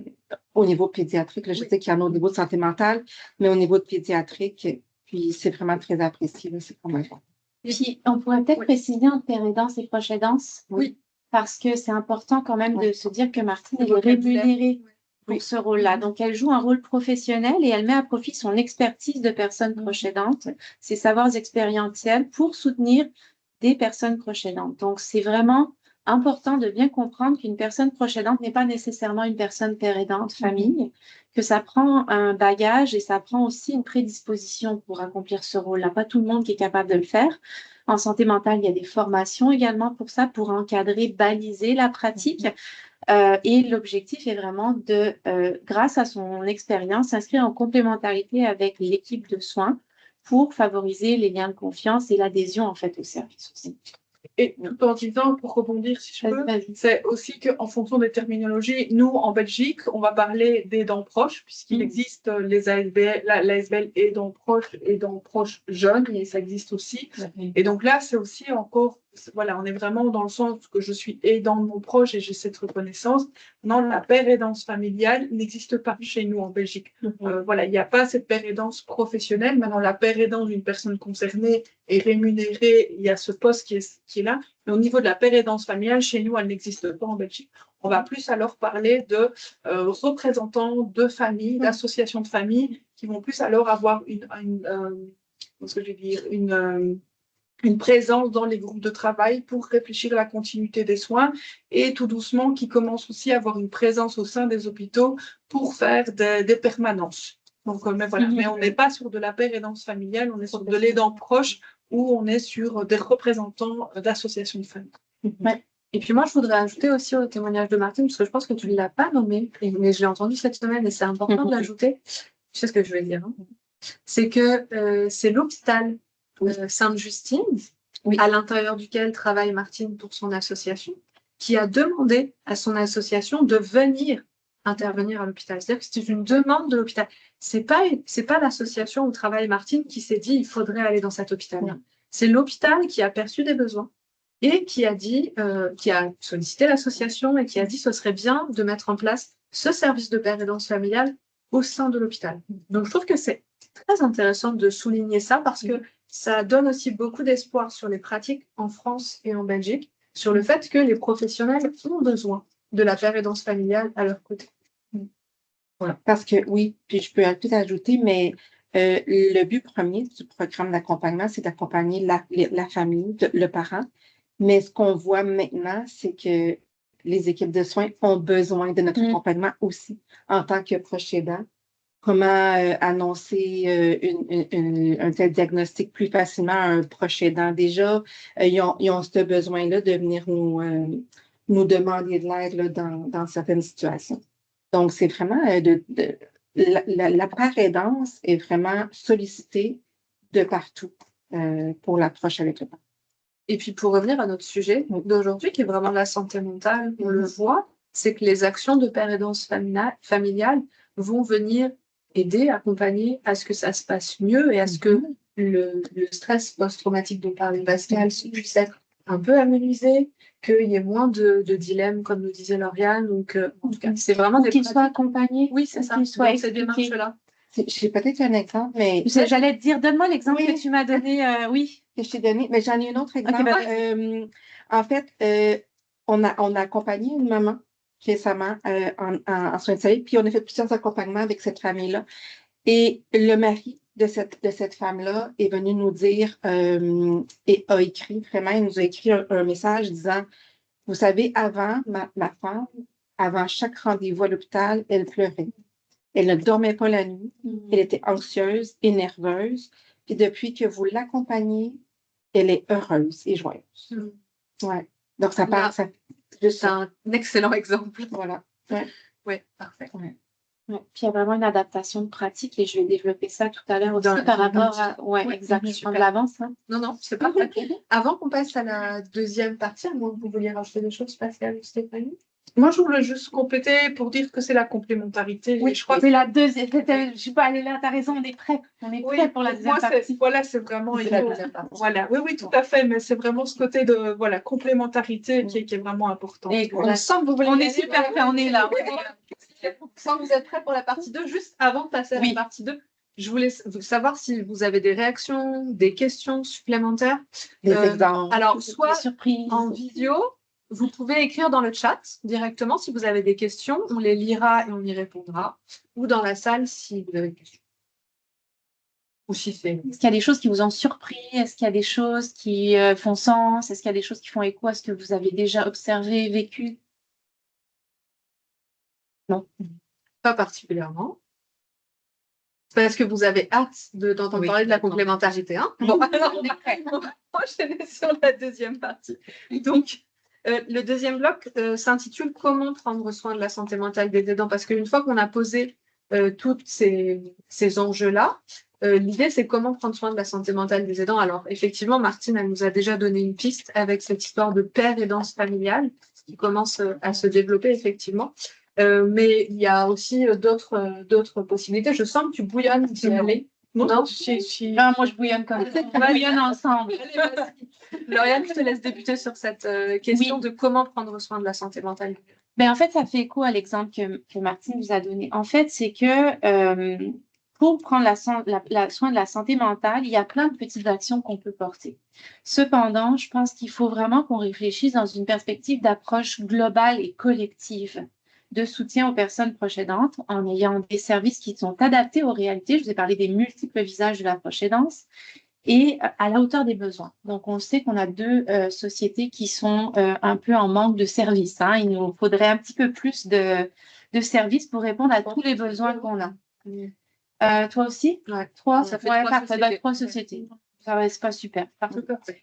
au niveau pédiatrique. Là, je sais qu'il y en a au niveau de santé mentale, mais au niveau de pédiatrique, puis c'est vraiment très apprécié. Là, c'est vraiment important. Puis, on pourrait peut-être préciser entre père aidance et proche aidance. Oui. Parce que c'est important quand même de se dire que Martine est rémunérée pour ce rôle-là. Donc, elle joue un rôle professionnel et elle met à profit son expertise de personne proche aidante, ses savoirs expérientiels pour soutenir des personnes proche aidantes. Donc, c'est vraiment important de bien comprendre qu'une personne proche aidante n'est pas nécessairement une personne père aidante, famille, que ça prend un bagage et ça prend aussi une prédisposition pour accomplir ce rôle-là. Pas tout le monde qui est capable de le faire. En santé mentale, il y a des formations également pour ça, pour encadrer, baliser la pratique. Et l'objectif est vraiment de, grâce à son expérience, s'inscrire en complémentarité avec l'équipe de soins pour favoriser les liens de confiance et l'adhésion en fait au service aussi. Et tout en disant, pour rebondir si je peux, c'est aussi qu'en fonction des terminologies, nous, en Belgique, on va parler d'aidants proches, puisqu'il existe les ASBL, l'ASBL aidants proches jeunes, et ça existe aussi. Et donc là, c'est aussi encore, voilà, on est vraiment dans le sens que je suis aidant de mon proche et j'ai cette reconnaissance. Non, la père aidance familiale n'existe pas chez nous en Belgique. Voilà, il n'y a pas cette père aidance professionnelle. Maintenant, la père aidance d'une personne concernée est rémunérée, il y a ce poste qui est là. Mais au niveau de la père aidance familiale, chez nous, elle n'existe pas en Belgique. On va plus alors parler de représentants de familles, d'associations de familles, qui vont plus alors avoir comment est-ce que je vais dire, une présence dans les groupes de travail pour réfléchir à la continuité des soins et tout doucement qui commencent aussi à avoir une présence au sein des hôpitaux pour faire des permanences. Donc, mais voilà, mais on n'est pas sur de la pérédance familiale, on est sur de l'aidant proche ou on est sur des représentants d'associations de famille. Ouais. Et puis moi, je voudrais ajouter aussi au témoignage de Martine, parce que je pense que tu ne l'as pas nommé, mais je l'ai entendu cette semaine et c'est important de l'ajouter. Tu sais ce que je veux dire, hein. C'est que c'est l'hôpital Sainte-Justine, à l'intérieur duquel travaille Martine pour son association, qui a demandé à son association de venir intervenir à l'hôpital. C'est-à-dire que c'est une demande de l'hôpital. C'est pas l'association où travaille Martine qui s'est dit il faudrait aller dans cet hôpital. C'est l'hôpital qui a perçu des besoins et qui a dit, qui a sollicité l'association et qui a dit ce serait bien de mettre en place ce service de pérédance familiale au sein de l'hôpital. Donc je trouve que c'est très intéressant de souligner ça parce que ça donne aussi beaucoup d'espoir sur les pratiques en France et en Belgique, sur le fait que les professionnels ont besoin de la pérédance familiale à leur côté. Voilà. Parce que oui, puis je peux tout ajouter, mais le but premier du programme d'accompagnement, c'est d'accompagner la famille, le parent. Mais ce qu'on voit maintenant, c'est que les équipes de soins ont besoin de notre accompagnement aussi en tant que proche aidant. Comment annoncer un tel diagnostic plus facilement à un proche aidant. Déjà, ils ont ce besoin-là de venir nous demander de l'aide dans certaines situations. Donc, c'est vraiment la pérédance est vraiment sollicitée de partout pour l'approche avec le parent. Et puis, pour revenir à notre sujet d'aujourd'hui, qui est vraiment la santé mentale, on le voit, c'est que les actions de pérédance familiale vont venir aider, accompagner à ce que ça se passe mieux et à ce que le stress post-traumatique dont parlait Pascal puisse être un peu amélisé, qu'il y ait moins de dilemmes, comme nous disait Lauriane. Donc, en tout cas, c'est vraiment des qu'ils soient accompagnés. Oui, c'est ça. Qu'ils soient ces démarches-là. J'ai peut-être un exemple, mais... J'allais te dire, donne-moi l'exemple que tu m'as donné. Que je t'ai donné, mais j'en ai un autre exemple. Okay, en fait, on a accompagné une maman récemment en soins de santé, puis on a fait plusieurs accompagnements avec cette famille-là. Et le mari de cette femme-là est venu nous dire et a écrit, vraiment, il nous a écrit un message disant, vous savez, avant, ma femme, avant chaque rendez-vous à l'hôpital, elle pleurait. Elle ne dormait pas la nuit. Elle était anxieuse et nerveuse. Puis depuis que vous l'accompagnez, elle est heureuse et joyeuse. Ouais. Donc, ça part. C'est un excellent exemple. Voilà. Ouais, parfait. Ouais. Puis il y a vraiment une adaptation de pratique et je vais développer ça tout à l'heure aussi par rapport à. Ouais, exactement. Je prends de l'avance. Hein. Non, c'est parfait. Avant qu'on passe à la deuxième partie, à moins que vous vouliez rajouter des choses, Pascal ou Stéphanie. Moi, je voulais juste compléter pour dire que c'est la complémentarité. Oui, je crois que c'est la deuxième. Je suis pas allée là, tu as raison, on est prêt. On est prêt pour la deuxième partie. Voilà, c'est vraiment. La deuxième partie. Voilà, oui, tout à fait, mais c'est vraiment ce côté de complémentarité qui est vraiment important. Et on sent que vous voulez. On est super prêt, on est là. On sent que vous êtes prêts pour la partie 2. Juste avant de passer à la partie 2, je voulais savoir si vous avez des réactions, des questions supplémentaires. Des exemples. Alors, soit en vidéo. Vous pouvez écrire dans le chat directement si vous avez des questions, on les lira et on y répondra, ou dans la salle si vous avez des questions. Ou si c'est... Est-ce qu'il y a des choses qui vous ont surpris? Est-ce qu'il y a des choses qui font sens? Est-ce qu'il y a des choses qui font écho à ce que vous avez déjà observé, vécu? Non, pas particulièrement. Parce que vous avez hâte d'entendre parler de la complémentarité. Hein bon, alors on va enchaîner sur la deuxième partie. Donc, le deuxième bloc s'intitule « Comment prendre soin de la santé mentale des aidants ?» Parce qu'une fois qu'on a posé tous ces enjeux-là, l'idée, c'est comment prendre soin de la santé mentale des aidants. Alors, effectivement, Martine, elle nous a déjà donné une piste avec cette histoire de pérédance familiale qui commence à se développer, effectivement. Mais il y a aussi d'autres possibilités. Je sens que tu bouillonnes d'y aller. Non, moi je bouillonne quand même. On bouillonne ensemble. Lauriane, je te laisse débuter sur cette question de comment prendre soin de la santé mentale. En fait, ça fait écho à l'exemple que Martine vous a donné. En fait, c'est que pour prendre soin de la santé mentale, il y a plein de petites actions qu'on peut porter. Cependant, je pense qu'il faut vraiment qu'on réfléchisse dans une perspective d'approche globale et collective de soutien aux personnes proches aidantes en ayant des services qui sont adaptés aux réalités. Je vous ai parlé des multiples visages de la proche aidance et à la hauteur des besoins. Donc, on sait qu'on a deux sociétés qui sont un peu en manque de services. Hein. Il nous faudrait un petit peu plus de services pour répondre à tous les besoins qu'on a. Toi aussi? Ouais. Trois, Ça fait ouais, trois parfait. sociétés. Bah, 3 sociétés. Ça va, c'est pas super. Parfait. Tout à fait.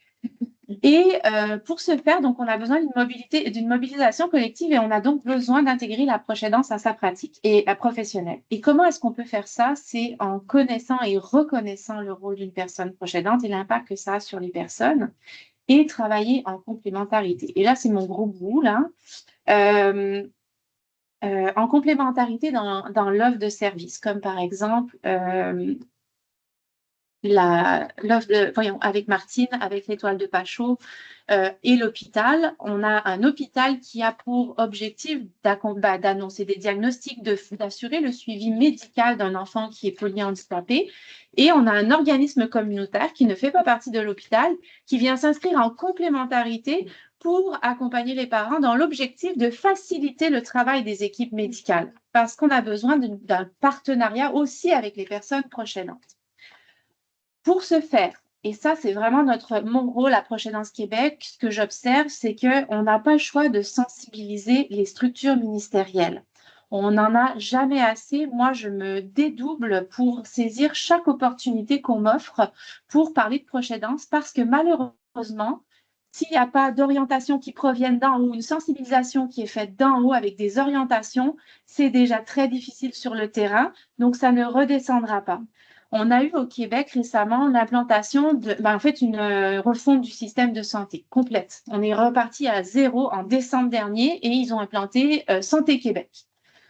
Et pour ce faire, donc, on a besoin d'une mobilisation collective et on a donc besoin d'intégrer la proche aidance à sa pratique et professionnelle. Et comment est-ce qu'on peut faire ça? C'est en connaissant et reconnaissant le rôle d'une personne proche aidante et l'impact que ça a sur les personnes et travailler en complémentarité. Et là, c'est mon gros bout, là. En complémentarité dans l'offre de service, comme par exemple voyons, avec Martine, avec l'Étoile de Pachot et l'hôpital. On a un hôpital qui a pour objectif d'annoncer des diagnostics, d'assurer le suivi médical d'un enfant qui est polyhandicapé. Et on a un organisme communautaire qui ne fait pas partie de l'hôpital, qui vient s'inscrire en complémentarité pour accompagner les parents dans l'objectif de faciliter le travail des équipes médicales, parce qu'on a besoin d'un partenariat aussi avec les personnes proches aidantes. Pour ce faire, et ça, c'est vraiment mon rôle à Proche Aidance Québec, ce que j'observe, c'est qu'on n'a pas le choix de sensibiliser les structures ministérielles. On n'en a jamais assez. Moi, je me dédouble pour saisir chaque opportunité qu'on m'offre pour parler de Proche Aidance, parce que malheureusement, s'il n'y a pas d'orientation qui proviennent d'en haut, une sensibilisation qui est faite d'en haut avec des orientations, c'est déjà très difficile sur le terrain, donc ça ne redescendra pas. On a eu au Québec récemment l'implantation une refonte du système de santé complète. On est reparti à zéro en décembre dernier et ils ont implanté Santé Québec.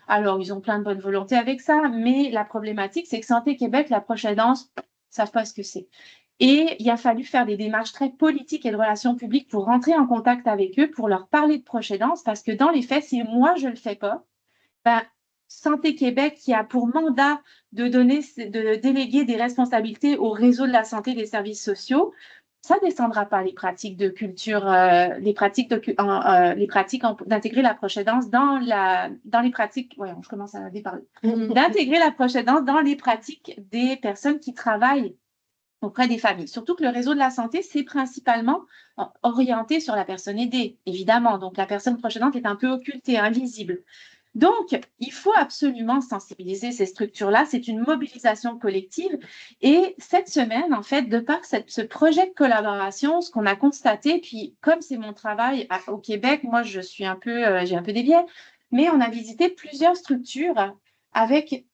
Alors, ils ont plein de bonne volonté avec ça, mais la problématique, c'est que Santé Québec, la proche aidance, ne savent pas ce que c'est. Et il a fallu faire des démarches très politiques et de relations publiques pour rentrer en contact avec eux, pour leur parler de proche aidance, parce que dans les faits, si moi, je ne le fais pas, Santé Québec, qui a pour mandat de déléguer des responsabilités au réseau de la santé et des services sociaux, ça ne descendra pas les pratiques de culture, les pratiques d'intégrer la proche aidance dans les pratiques. Voyons, je commence à déparler. D'intégrer la proche aidance dans les pratiques des personnes qui travaillent auprès des familles. Surtout que le réseau de la santé, c'est principalement orienté sur la personne aidée, évidemment. Donc, la personne proche aidante est un peu occultée, invisible. Donc, il faut absolument sensibiliser ces structures-là. C'est une mobilisation collective. Et cette semaine, en fait, de par ce projet de collaboration, ce qu'on a constaté, puis comme c'est mon travail au Québec, moi, j'ai un peu des biais, mais on a visité plusieurs structures avec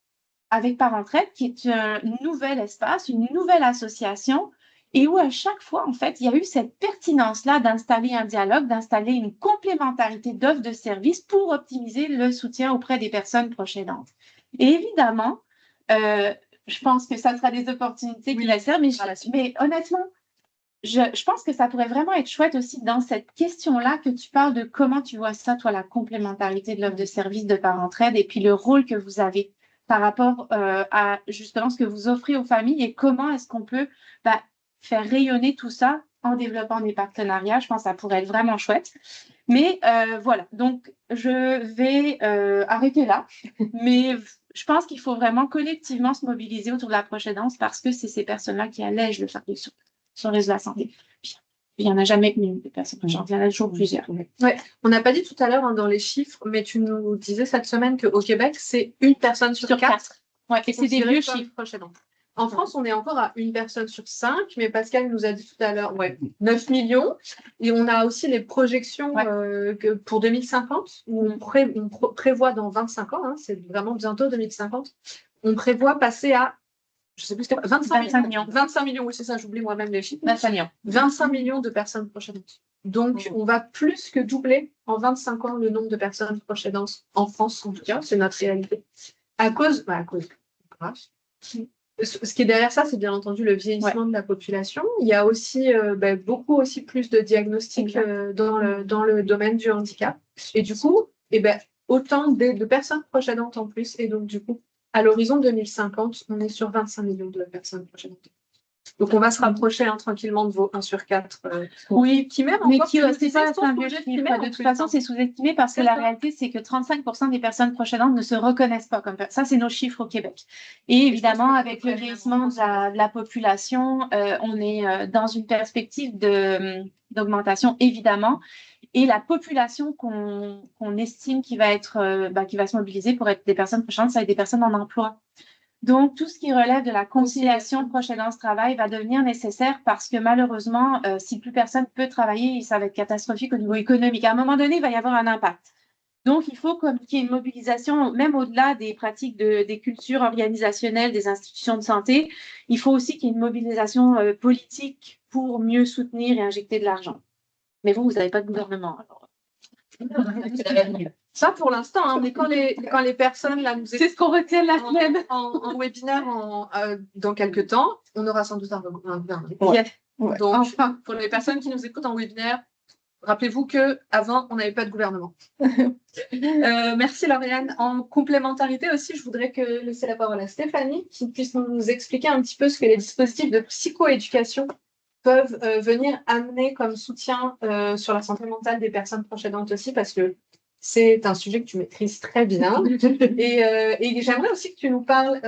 Parentraide, qui est un nouvel espace, une nouvelle association, et où à chaque fois, en fait, il y a eu cette pertinence-là d'installer un dialogue, d'installer une complémentarité d'offres de services pour optimiser le soutien auprès des personnes proches aidantes. Et évidemment, je pense que ça sera des opportunités qui la servent, mais honnêtement, je pense que ça pourrait vraiment être chouette aussi dans cette question-là que tu parles de comment tu vois ça, toi, la complémentarité de l'offre de services de Parentraide et puis le rôle que vous avez par rapport à justement ce que vous offrez aux familles et comment est-ce qu'on peut faire rayonner tout ça en développant des partenariats. Je pense que ça pourrait être vraiment chouette. Mais voilà, donc je vais arrêter là. Mais je pense qu'il faut vraiment collectivement se mobiliser autour de la proche aidance parce que c'est ces personnes-là qui allègent le fardeau sur le réseau de la santé. Il n'y en a jamais une de personnes proches aidantes, il y en a toujours plusieurs. Ouais. On n'a pas dit tout à l'heure dans les chiffres, mais tu nous disais cette semaine qu'au Québec, c'est une personne sur 4. Ouais, et c'est des vieux chiffres. En France, on est encore à une personne sur 5, mais Pascal nous a dit tout à l'heure 9 millions. Et on a aussi les projections pour 2050, où on prévoit dans 25 ans, c'est vraiment bientôt 2050, on prévoit passer à, je sais plus, c'était 25 millions. 25 millions, oui, c'est ça, j'oublie moi-même les chiffres. 25 millions de personnes proches aidantes. Donc, on va plus que doubler en 25 ans le nombre de personnes proches aidantes en France, en tout cas, c'est notre réalité. À cause. Ce qui est derrière ça, c'est bien entendu le vieillissement de la population. Il y a aussi beaucoup plus de diagnostics dans le domaine du handicap. Et du coup, autant de personnes proches aidantes en plus. Et donc, du coup, à l'horizon 2050, on est sur 25 millions de personnes proches aidantes. Donc, on va se rapprocher tranquillement de vos 1 sur 4. Oui, qui même mais encore qui que c'est pas un vieux projet chiffre. primaire, De en toute plus, façon, hein. c'est sous-estimé parce que C'est la ça. réalité, c'est que 35% des personnes proches aidantes ne se reconnaissent pas comme ça. C'est nos chiffres au Québec. Et évidemment, que avec le vieillissement de la population, on est dans une perspective d'augmentation, évidemment. Et la population qu'on estime qui va qui va se mobiliser pour être des personnes proches aidantes, ça va être des personnes en emploi. Donc, tout ce qui relève de la conciliation proche aidance-travail va devenir nécessaire parce que malheureusement, si plus personne peut travailler, ça va être catastrophique au niveau économique. À un moment donné, il va y avoir un impact. Donc, il faut qu'il y ait une mobilisation, même au-delà des pratiques des cultures organisationnelles des institutions de santé, il faut aussi qu'il y ait une mobilisation politique pour mieux soutenir et injecter de l'argent. Mais vous n'avez pas de gouvernement. Alors. Ça, pour l'instant, hein, mais quand les personnes là, nous C'est ce qu'on retient la semaine. en webinaire dans quelques temps, on aura sans doute un gouvernement. Ouais. Donc, Enfin. pour les personnes qui nous écoutent en webinaire, rappelez-vous qu'avant, on n'avait pas de gouvernement. Merci Lauriane. En complémentarité aussi, je voudrais laisser la parole à Stéphanie qui puisse nous expliquer un petit peu ce que les dispositifs de psychoéducation peuvent venir amener comme soutien sur la santé mentale des personnes proches aidantes aussi, parce que c'est un sujet que tu maîtrises très bien. Et j'aimerais aussi que tu nous parles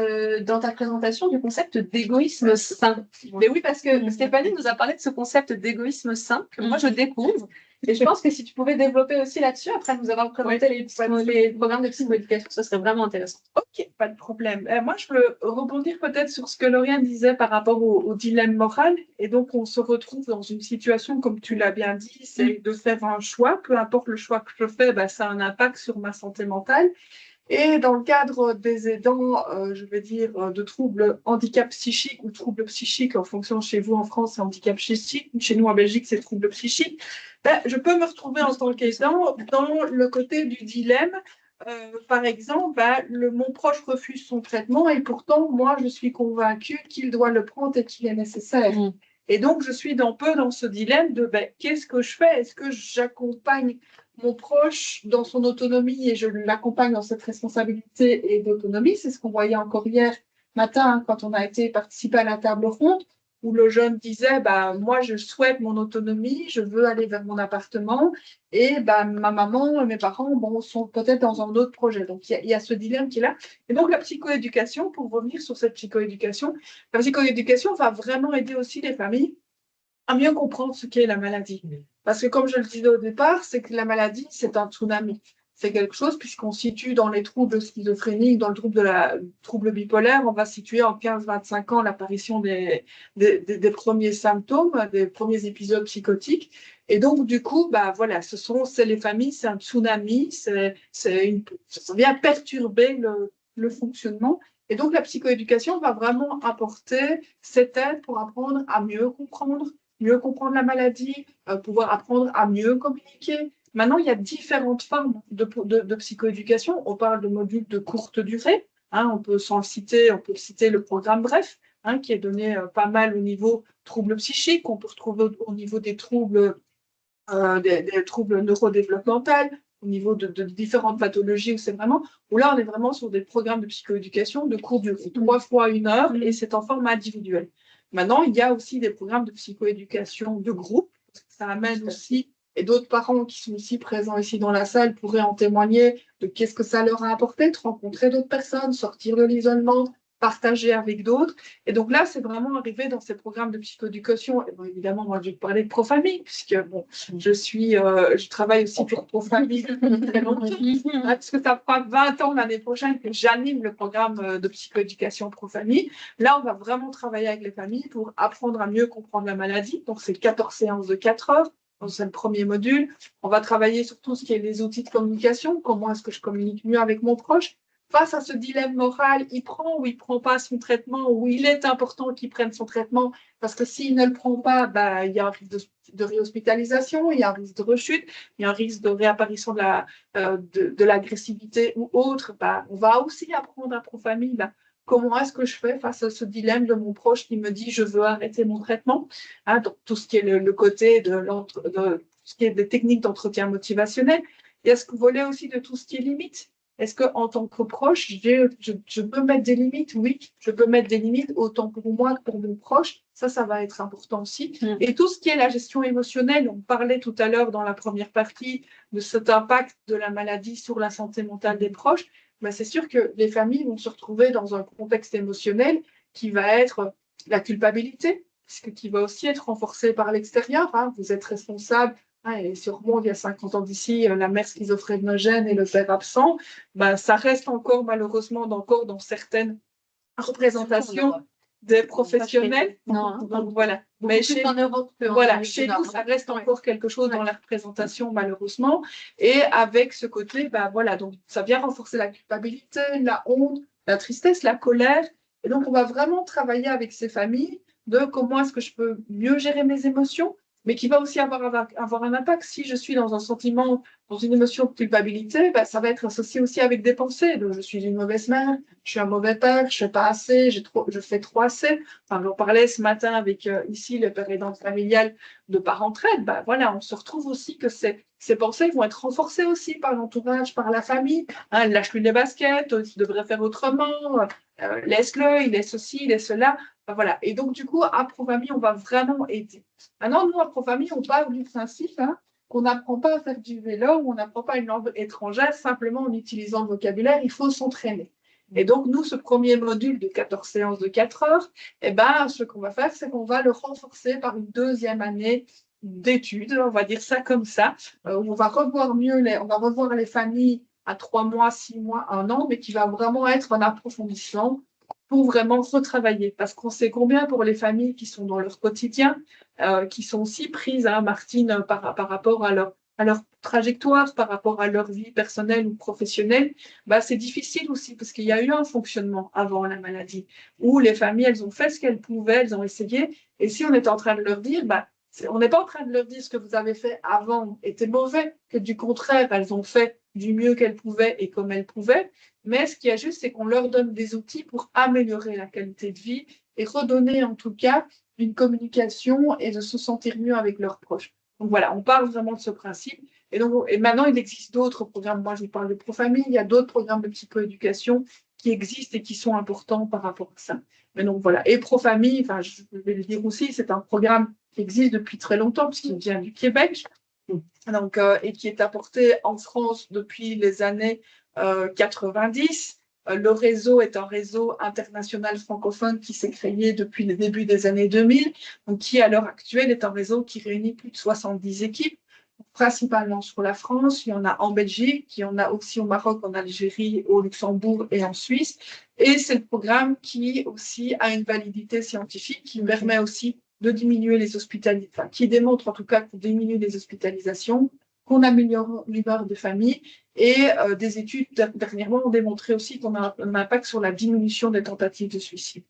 dans ta présentation du concept d'égoïsme sain. Mais oui, parce que Stéphanie nous a parlé de ce concept d'égoïsme sain que moi je découvre. Et je pense que si tu pouvais développer aussi là-dessus, après nous avoir présenté les programmes de psychoéducation, ce serait vraiment intéressant. Ok, pas de problème. Moi, je veux rebondir peut-être sur ce que Lauriane disait par rapport au dilemme moral. Et donc, on se retrouve dans une situation, comme tu l'as bien dit, c'est de faire un choix. Peu importe le choix que je fais, ça a un impact sur ma santé mentale. Et dans le cadre des aidants, je vais dire, de troubles handicap psychique ou troubles psychiques, en fonction chez vous en France, c'est handicap psychique, chez nous en Belgique, c'est troubles psychiques, je peux me retrouver en tant qu'aidant dans le côté du dilemme. Par exemple, mon proche refuse son traitement et pourtant, moi, je suis convaincue qu'il doit le prendre et qu'il est nécessaire. Et donc, je suis un peu dans ce dilemme de qu'est-ce que je fais? Est-ce que j'accompagne mon proche dans son autonomie et je l'accompagne dans cette responsabilité et d'autonomie? C'est ce qu'on voyait encore hier matin quand on a été participer à la table ronde où le jeune disait moi je souhaite mon autonomie, je veux aller vers mon appartement et ma maman et mes parents sont peut-être dans un autre projet. Donc il y a ce dilemme qui est là. Et donc la psychoéducation, pour revenir sur cette psychoéducation, la psychoéducation va vraiment aider aussi les familles à mieux comprendre ce qu'est la maladie. Parce que comme je le disais au départ, c'est que la maladie, c'est un tsunami. C'est quelque chose, puisqu'on situe dans les troubles schizophréniques, dans le trouble bipolaire, on va situer en 15-25 ans l'apparition des premiers symptômes, des premiers épisodes psychotiques. Et donc, du coup, voilà, c'est les familles, c'est un tsunami, ça vient perturber le fonctionnement. Et donc, la psychoéducation va vraiment apporter cette aide pour apprendre à mieux comprendre la maladie, pouvoir apprendre à mieux communiquer. Maintenant, il y a différentes formes de psychoéducation. On parle de modules de courte durée. On peut citer le programme BREF, qui est donné pas mal au niveau troubles psychiques. On peut retrouver au niveau des troubles neurodéveloppementaux, au niveau de différentes pathologies où là, on est vraiment sur des programmes de psychoéducation de courte durée, 3 fois 1 heure, et c'est en format individuel. Maintenant, il y a aussi des programmes de psychoéducation de groupe. Ça amène aussi, et d'autres parents qui sont aussi présents ici dans la salle pourraient en témoigner de qu'est-ce que ça leur a apporté de rencontrer d'autres personnes, sortir de l'isolement, partager avec d'autres. Et donc là, c'est vraiment arrivé dans ces programmes de psychoéducation. Et évidemment, moi, je vais parler de Profamille, puisque je travaille aussi pour Profamille très longtemps, parce que ça fera 20 ans l'année prochaine que j'anime le programme de psychoéducation Profamille. Là, on va vraiment travailler avec les familles pour apprendre à mieux comprendre la maladie. Donc, c'est 14 séances de 4 heures. Donc, c'est le premier module. On va travailler sur tout ce qui est les outils de communication. Comment est-ce que je communique mieux avec mon proche? Face à ce dilemme moral, il prend ou il ne prend pas son traitement, ou il est important qu'il prenne son traitement, parce que s'il ne le prend pas, il y a un risque de réhospitalisation, il y a un risque de rechute, il y a un risque de réapparition de l'agressivité ou autre. On va aussi apprendre à Profamille comment est-ce que je fais face à ce dilemme de mon proche qui me dit « je veux arrêter mon traitement ». Donc, tout ce qui est le côté de ce qui est des techniques d'entretien motivationnel. Il y a ce volet aussi de tout ce qui est limite. est-ce qu'en tant que proche, je peux mettre des limites? Oui, je peux mettre des limites autant pour moi que pour mon proche. Ça va être important aussi. Et tout ce qui est la gestion émotionnelle, on parlait tout à l'heure dans la première partie de cet impact de la maladie sur la santé mentale des proches. Ben, c'est sûr que les familles vont se retrouver dans un contexte émotionnel qui va être la culpabilité, qui va aussi être renforcée par l'extérieur. Hein. Vous êtes responsable. Et sûrement, il y a 50 ans d'ici, la mère schizophrénogène et le père absent, ben, ça reste encore malheureusement encore dans certaines représentations des professionnels. Donc, voilà. Mais chez nous, ça reste encore quelque chose dans la représentation, malheureusement. Et avec ce côté, ben, voilà, donc ça vient renforcer la culpabilité, la honte, la tristesse, la colère. Et donc, on va vraiment travailler avec ces familles de comment est-ce que je peux mieux gérer mes émotions, mais qui va aussi avoir un impact. Si je suis dans un sentiment, dans une émotion de culpabilité, ben, ça va être associé aussi avec des pensées. Donc, je suis une mauvaise mère, je suis un mauvais père, je ne fais pas assez, je fais trop assez. Enfin, j'en parlais ce matin avec ici le père aidant familial de Parentraide. Ben, voilà, on se retrouve aussi que ces pensées vont être renforcées aussi par l'entourage, par la famille. Hein, lâche-lui les baskets, tu devrais faire autrement, laisse-le, il laisse ceci, il laisse cela. Ben, voilà. Et donc, du coup, à Profamille, on va vraiment aider. Maintenant, nous, à Profamille, on part du principe qu'on n'apprend pas à faire du vélo ou on n'apprend pas une langue étrangère simplement en utilisant le vocabulaire, il faut s'entraîner. Et donc, nous, ce premier module de 14 séances de 4 heures, eh ben, ce qu'on va faire, c'est qu'on va le renforcer par une deuxième année d'études, on va dire ça comme ça, où on va revoir on va revoir les familles à 3 mois, 6 mois, 1 an, mais qui va vraiment être un approfondissement pour vraiment retravailler. Parce qu'on sait combien pour les familles qui sont dans leur quotidien, qui sont aussi prises, hein, Martine, par rapport à leur trajectoire, par rapport à leur vie personnelle ou professionnelle, bah, c'est difficile aussi parce qu'il y a eu un fonctionnement avant la maladie où les familles, elles ont fait ce qu'elles pouvaient, elles ont essayé. Et si on est en train de leur dire, bah, on n'est pas en train de leur dire ce que vous avez fait avant était mauvais, que du contraire, elles ont fait du mieux qu'elles pouvaient et comme elles pouvaient. Mais ce qu'il y a juste, c'est qu'on leur donne des outils pour améliorer la qualité de vie et redonner en tout cas une communication et de se sentir mieux avec leurs proches. Donc voilà, on parle vraiment de ce principe. Et maintenant, il existe d'autres programmes. Moi, je vous parle de Profamille. Il y a d'autres programmes de psychoéducation qui existent et qui sont importants par rapport à ça. Mais donc voilà. Et Profamille, enfin, je vais le dire aussi, c'est un programme qui existe depuis très longtemps puisqu'il vient du Québec. Donc, et qui est apporté en France depuis les années 90. Le réseau est un réseau international francophone qui s'est créé depuis le début des années 2000, donc qui à l'heure actuelle est un réseau qui réunit plus de 70 équipes, principalement sur la France. Il y en a en Belgique, il y en a aussi au Maroc, en Algérie, au Luxembourg et en Suisse. Et c'est le programme qui aussi a une validité scientifique qui permet aussi de diminuer les hospitalisations, enfin, qui démontre en tout cas qu'on diminue les hospitalisations, qu'on améliore l'humeur de famille. Et des études dernièrement ont démontré aussi qu'on a un impact sur la diminution des tentatives de suicide.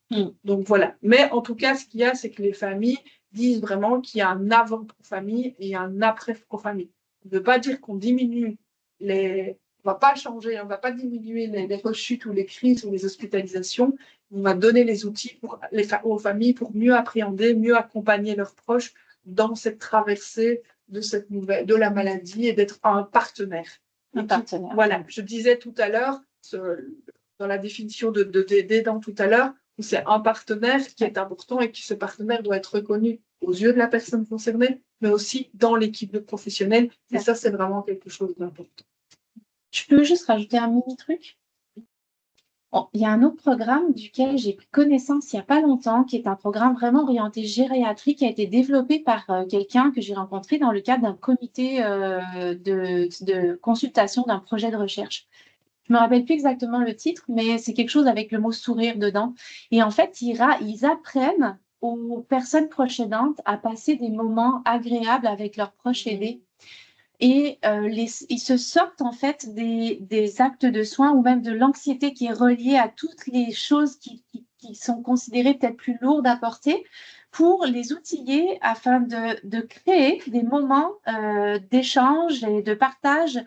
Donc voilà. Mais en tout cas, ce qu'il y a, c'est que les familles disent vraiment qu'il y a un avant Profamille et un après Profamille. Ça ne veut pas dire qu'on diminue on ne va pas changer, on ne va pas diminuer les rechutes ou les crises ou les hospitalisations. On va donner les outils aux familles pour mieux appréhender, mieux accompagner leurs proches dans cette traversée de la maladie et d'être un partenaire. Voilà, je disais tout à l'heure, dans la définition d'aidant tout à l'heure, c'est un partenaire qui est important et que ce partenaire doit être reconnu aux yeux de la personne concernée, mais aussi dans l'équipe de professionnels. Et ça, c'est vraiment quelque chose d'important. Je peux juste rajouter un mini truc? Bon, il y a un autre programme duquel j'ai pris connaissance il n'y a pas longtemps, qui est un programme vraiment orienté gériatrie, qui a été développé par quelqu'un que j'ai rencontré dans le cadre d'un comité de consultation d'un projet de recherche. Je ne me rappelle plus exactement le titre, mais c'est quelque chose avec le mot sourire dedans. Et en fait, ils apprennent aux personnes proches aidantes à passer des moments agréables avec leurs proches aidés. Et ils se sortent en fait des actes de soins ou même de l'anxiété qui est reliée à toutes les choses qui sont considérées peut-être plus lourdes à porter pour les outiller afin de créer des moments d'échange et de partage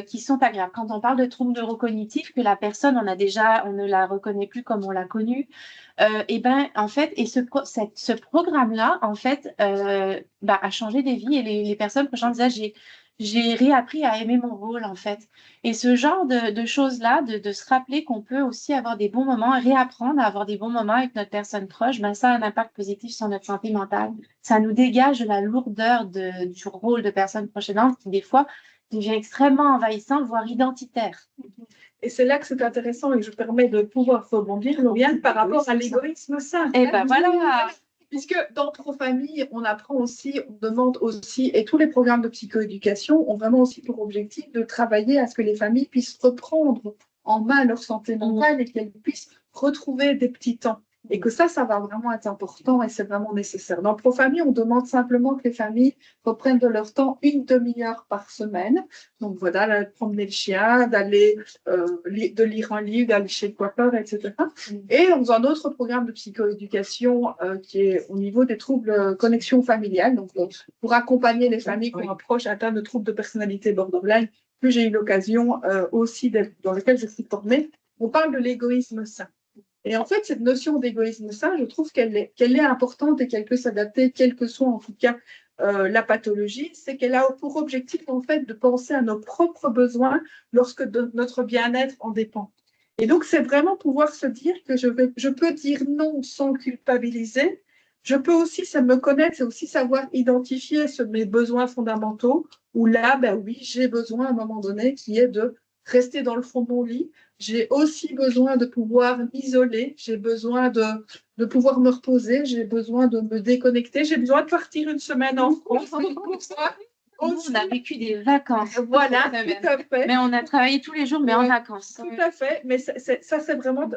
qui sont agréables. Quand on parle de troubles neurocognitifs, que la personne, on ne la reconnaît plus comme on l'a connue, et ben en fait, et ce programme-là, en fait, a changé des vies et les personnes proches disaient j'ai réappris à aimer mon rôle, en fait. Et ce genre de choses-là, de se rappeler qu'on peut aussi avoir des bons moments, réapprendre à avoir des bons moments avec notre personne proche, ben, ça a un impact positif sur notre santé mentale. Ça nous dégage de la lourdeur du rôle de personne proche aidante qui, des fois, devient extrêmement envahissant, voire identitaire. Et c'est là que c'est intéressant et je permets de pouvoir rebondir, Lauriane, par rapport à l'égoïsme sain. Et ben voilà. Puisque dans Profamille, on apprend aussi, on demande aussi, et tous les programmes de psychoéducation ont vraiment aussi pour objectif de travailler à ce que les familles puissent reprendre en main leur santé mentale et qu'elles puissent retrouver des petits temps. Et que ça va vraiment être important et c'est vraiment nécessaire. Dans Profamille, on demande simplement que les familles reprennent de leur temps une demi-heure par semaine. Donc voilà, d'aller promener le chien, d'aller de lire un livre, d'aller chez le coiffeur, etc. Et dans un autre programme de psychoéducation qui est au niveau des troubles connexion familiale, donc pour accompagner les familles qui ont un proche atteint de troubles de personnalité borderline, que j'ai eu l'occasion aussi dans lequel je suis formée, on parle de l'égoïsme sain. Et en fait, cette notion d'égoïsme sain, je trouve qu'elle est importante et qu'elle peut s'adapter, quelle que soit en tout cas la pathologie, c'est qu'elle a pour objectif en fait de penser à nos propres besoins lorsque notre bien-être en dépend. Et donc, c'est vraiment pouvoir se dire que je peux dire non sans culpabiliser. Je peux aussi me connaître, c'est aussi savoir identifier mes besoins fondamentaux, où là, ben oui, j'ai besoin à un moment donné qui est de rester dans le fond de mon lit. J'ai aussi besoin de pouvoir m'isoler, j'ai besoin de pouvoir me reposer, j'ai besoin de me déconnecter, j'ai besoin de partir une semaine en France. On a vécu des vacances. Voilà, tout à fait. Mais on a travaillé tous les jours, mais en vacances. Tout à fait, mais ça, c'est vraiment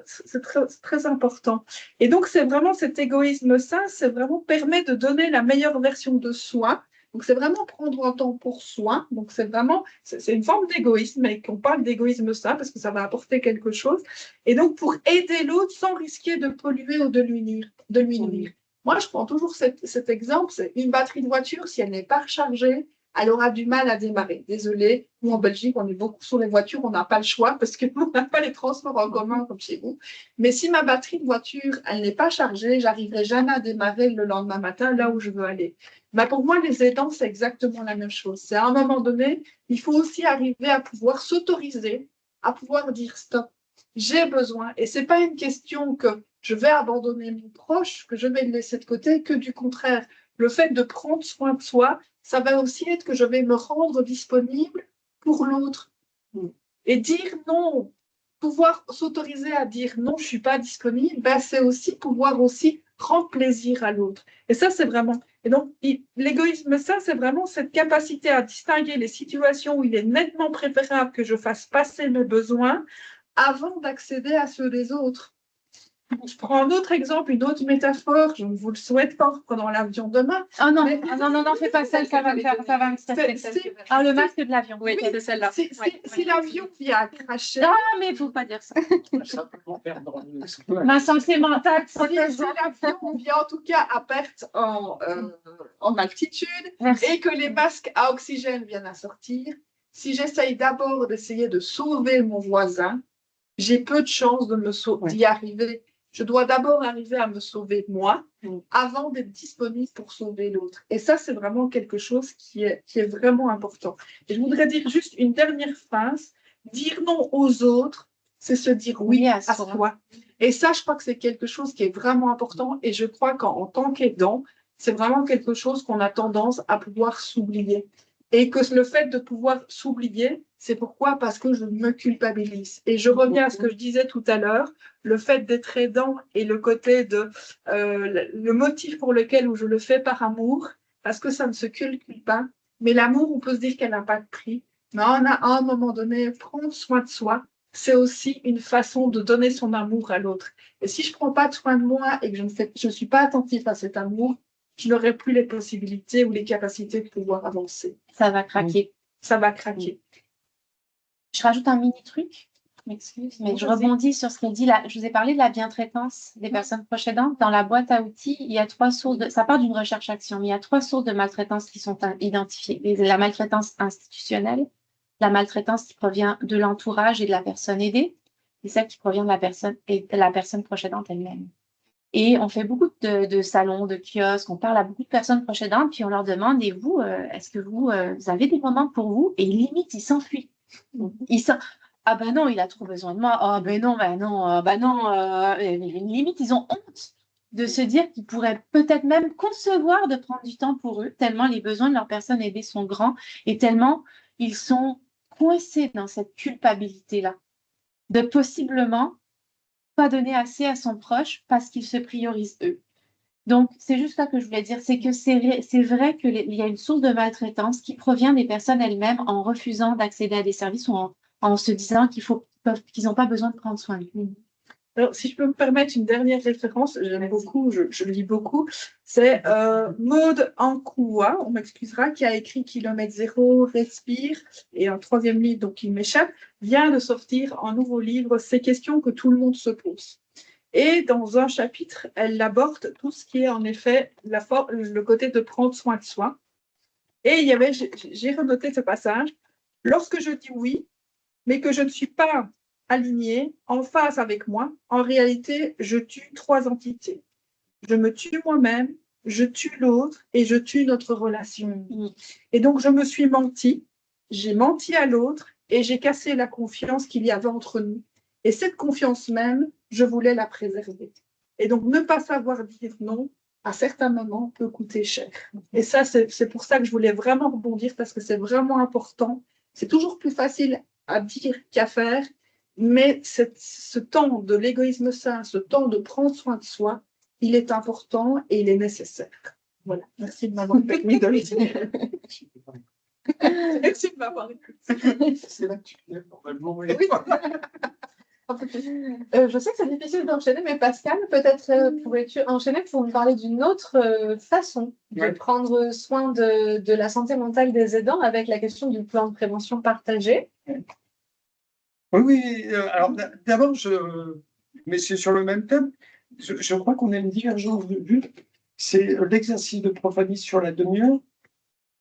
très important. Et donc, c'est vraiment cet égoïsme sain, c'est vraiment permet de donner la meilleure version de soi. Donc, c'est vraiment prendre un temps pour soi. Donc, c'est une forme d'égoïsme, et qu'on parle d'égoïsme sain parce que ça va apporter quelque chose. Et donc, pour aider l'autre sans risquer de polluer ou de lui nuire. Moi, je prends toujours cet exemple, c'est une batterie de voiture, si elle n'est pas rechargée, elle aura du mal à démarrer. Désolée, nous en Belgique, on est beaucoup sur les voitures, on n'a pas le choix parce qu'on n'a pas les transports en commun comme chez vous. Mais si ma batterie de voiture, elle n'est pas chargée, j'arriverai jamais à démarrer le lendemain matin là où je veux aller. Mais pour moi, les aidants, c'est exactement la même chose. C'est à un moment donné, il faut aussi arriver à pouvoir s'autoriser, à pouvoir dire stop. J'ai besoin, et c'est pas une question que je vais abandonner mon proche, que je vais le laisser de côté, que du contraire. Le fait de prendre soin de soi, ça va aussi être que je vais me rendre disponible pour l'autre. Et dire non, pouvoir s'autoriser à dire non, je ne suis pas disponible, ben, c'est aussi pouvoir aussi rendre plaisir à l'autre. Et ça, c'est vraiment... Et donc, l'égoïsme, ça, c'est vraiment cette capacité à distinguer les situations où il est nettement préférable que je fasse passer mes besoins avant d'accéder à ceux des autres. Je prends un autre exemple, une autre métaphore. Je ne vous le souhaite pas en prenant l'avion demain. Oh non, non, fais pas ça, ça va me stresser. Ah, le masque de l'avion. Oui, c'est celle-là. Si l'avion vient cracher. Non, mais il ne faut pas dire ça. Ma santé mentale, si l'avion vient en tout cas à perte en altitude. Merci. Et que les masques à oxygène viennent à sortir, si j'essaye d'abord d'essayer de sauver mon voisin, j'ai peu de chances d'y arriver. Je dois d'abord arriver à me sauver moi avant d'être disponible pour sauver l'autre. Et ça, c'est vraiment quelque chose qui est vraiment important. Et je voudrais dire juste une dernière phrase. Dire non aux autres, c'est se dire oui à soi. Et ça, je crois que c'est quelque chose qui est vraiment important. Et je crois qu'en tant qu'aidant, c'est vraiment quelque chose qu'on a tendance à pouvoir s'oublier. Et que le fait de pouvoir s'oublier, c'est pourquoi? Parce que je me culpabilise. Et je reviens à ce que je disais tout à l'heure, le fait d'être aidant et le côté de le motif pour lequel où je le fais par amour, parce que ça ne se calcule pas. Mais l'amour, on peut se dire qu'elle n'a pas de prix. Mais on a à un moment donné, prendre soin de soi, c'est aussi une façon de donner son amour à l'autre. Et si je ne prends pas soin de moi et que je ne suis pas attentif à cet amour, je n'aurai plus les possibilités ou les capacités de pouvoir avancer. Ça va craquer. Ça va craquer. Je rajoute un mini truc, je m'excuse, mais je rebondis sur ce qu'elle dit là. Je vous ai parlé de la bientraitance des personnes proches aidantes. Dans la boîte à outils, il y a 3 sources, ça part d'une recherche-action, mais il y a 3 sources de maltraitance qui sont identifiées. La maltraitance institutionnelle, la maltraitance qui provient de l'entourage et de la personne aidée, et celle qui provient de la personne proche aidante elle-même. Et on fait beaucoup de salons, de kiosques, on parle à beaucoup de personnes proches aidantes, puis on leur demande, et vous, est-ce que vous avez des moments pour vous? Et limite, ils s'enfuient. Ah ben non, il a trop besoin de moi. Ah ben non, limite, ils ont honte de se dire qu'ils pourraient peut-être même concevoir de prendre du temps pour eux, tellement les besoins de leur personne aidée sont grands et tellement ils sont coincés dans cette culpabilité-là, de possiblement pas donner assez à son proche parce qu'ils se priorisent eux. Donc, c'est juste ça que je voulais dire, c'est que c'est vrai qu'il y a une source de maltraitance qui provient des personnes elles-mêmes en refusant d'accéder à des services ou en se disant qu'ils n'ont pas besoin de prendre soin d'eux. Alors, si je peux me permettre une dernière référence, j'aime beaucoup, je lis beaucoup, c'est Maude Ankoua, on m'excusera, qui a écrit Kilomètre Zéro, Respire, et un troisième livre, donc il m'échappe, vient de sortir un nouveau livre, Ces questions que tout le monde se pose. Et dans un chapitre, elle aborde tout ce qui est en effet le côté de prendre soin de soi. Et j'ai renoté ce passage, lorsque je dis oui, mais que je ne suis pas alignée, en phase avec moi, en réalité, je tue 3 entités. Je me tue moi-même, je tue l'autre et je tue notre relation. Et donc, je me suis menti, j'ai menti à l'autre et j'ai cassé la confiance qu'il y avait entre nous. Et cette confiance même, je voulais la préserver. Et donc, ne pas savoir dire non, à certains moments, peut coûter cher. Et ça, c'est pour ça que je voulais vraiment rebondir, parce que c'est vraiment important. C'est toujours plus facile à dire qu'à faire, mais ce temps de l'égoïsme sain, ce temps de prendre soin de soi, il est important et il est nécessaire. Voilà, merci de m'avoir permis de le dire. Merci de m'avoir écouté. C'est là que tu viens normalement. Oui. Je sais que c'est difficile d'enchaîner, mais Pascal, peut-être pourrais-tu enchaîner pour nous parler d'une autre façon de prendre soin de la santé mentale des aidants avec la question du plan de prévention partagé. Oui, alors d'abord, mais c'est sur le même thème, je crois qu'on a une divergence de vue. C'est l'exercice de Profanis sur la demi-heure.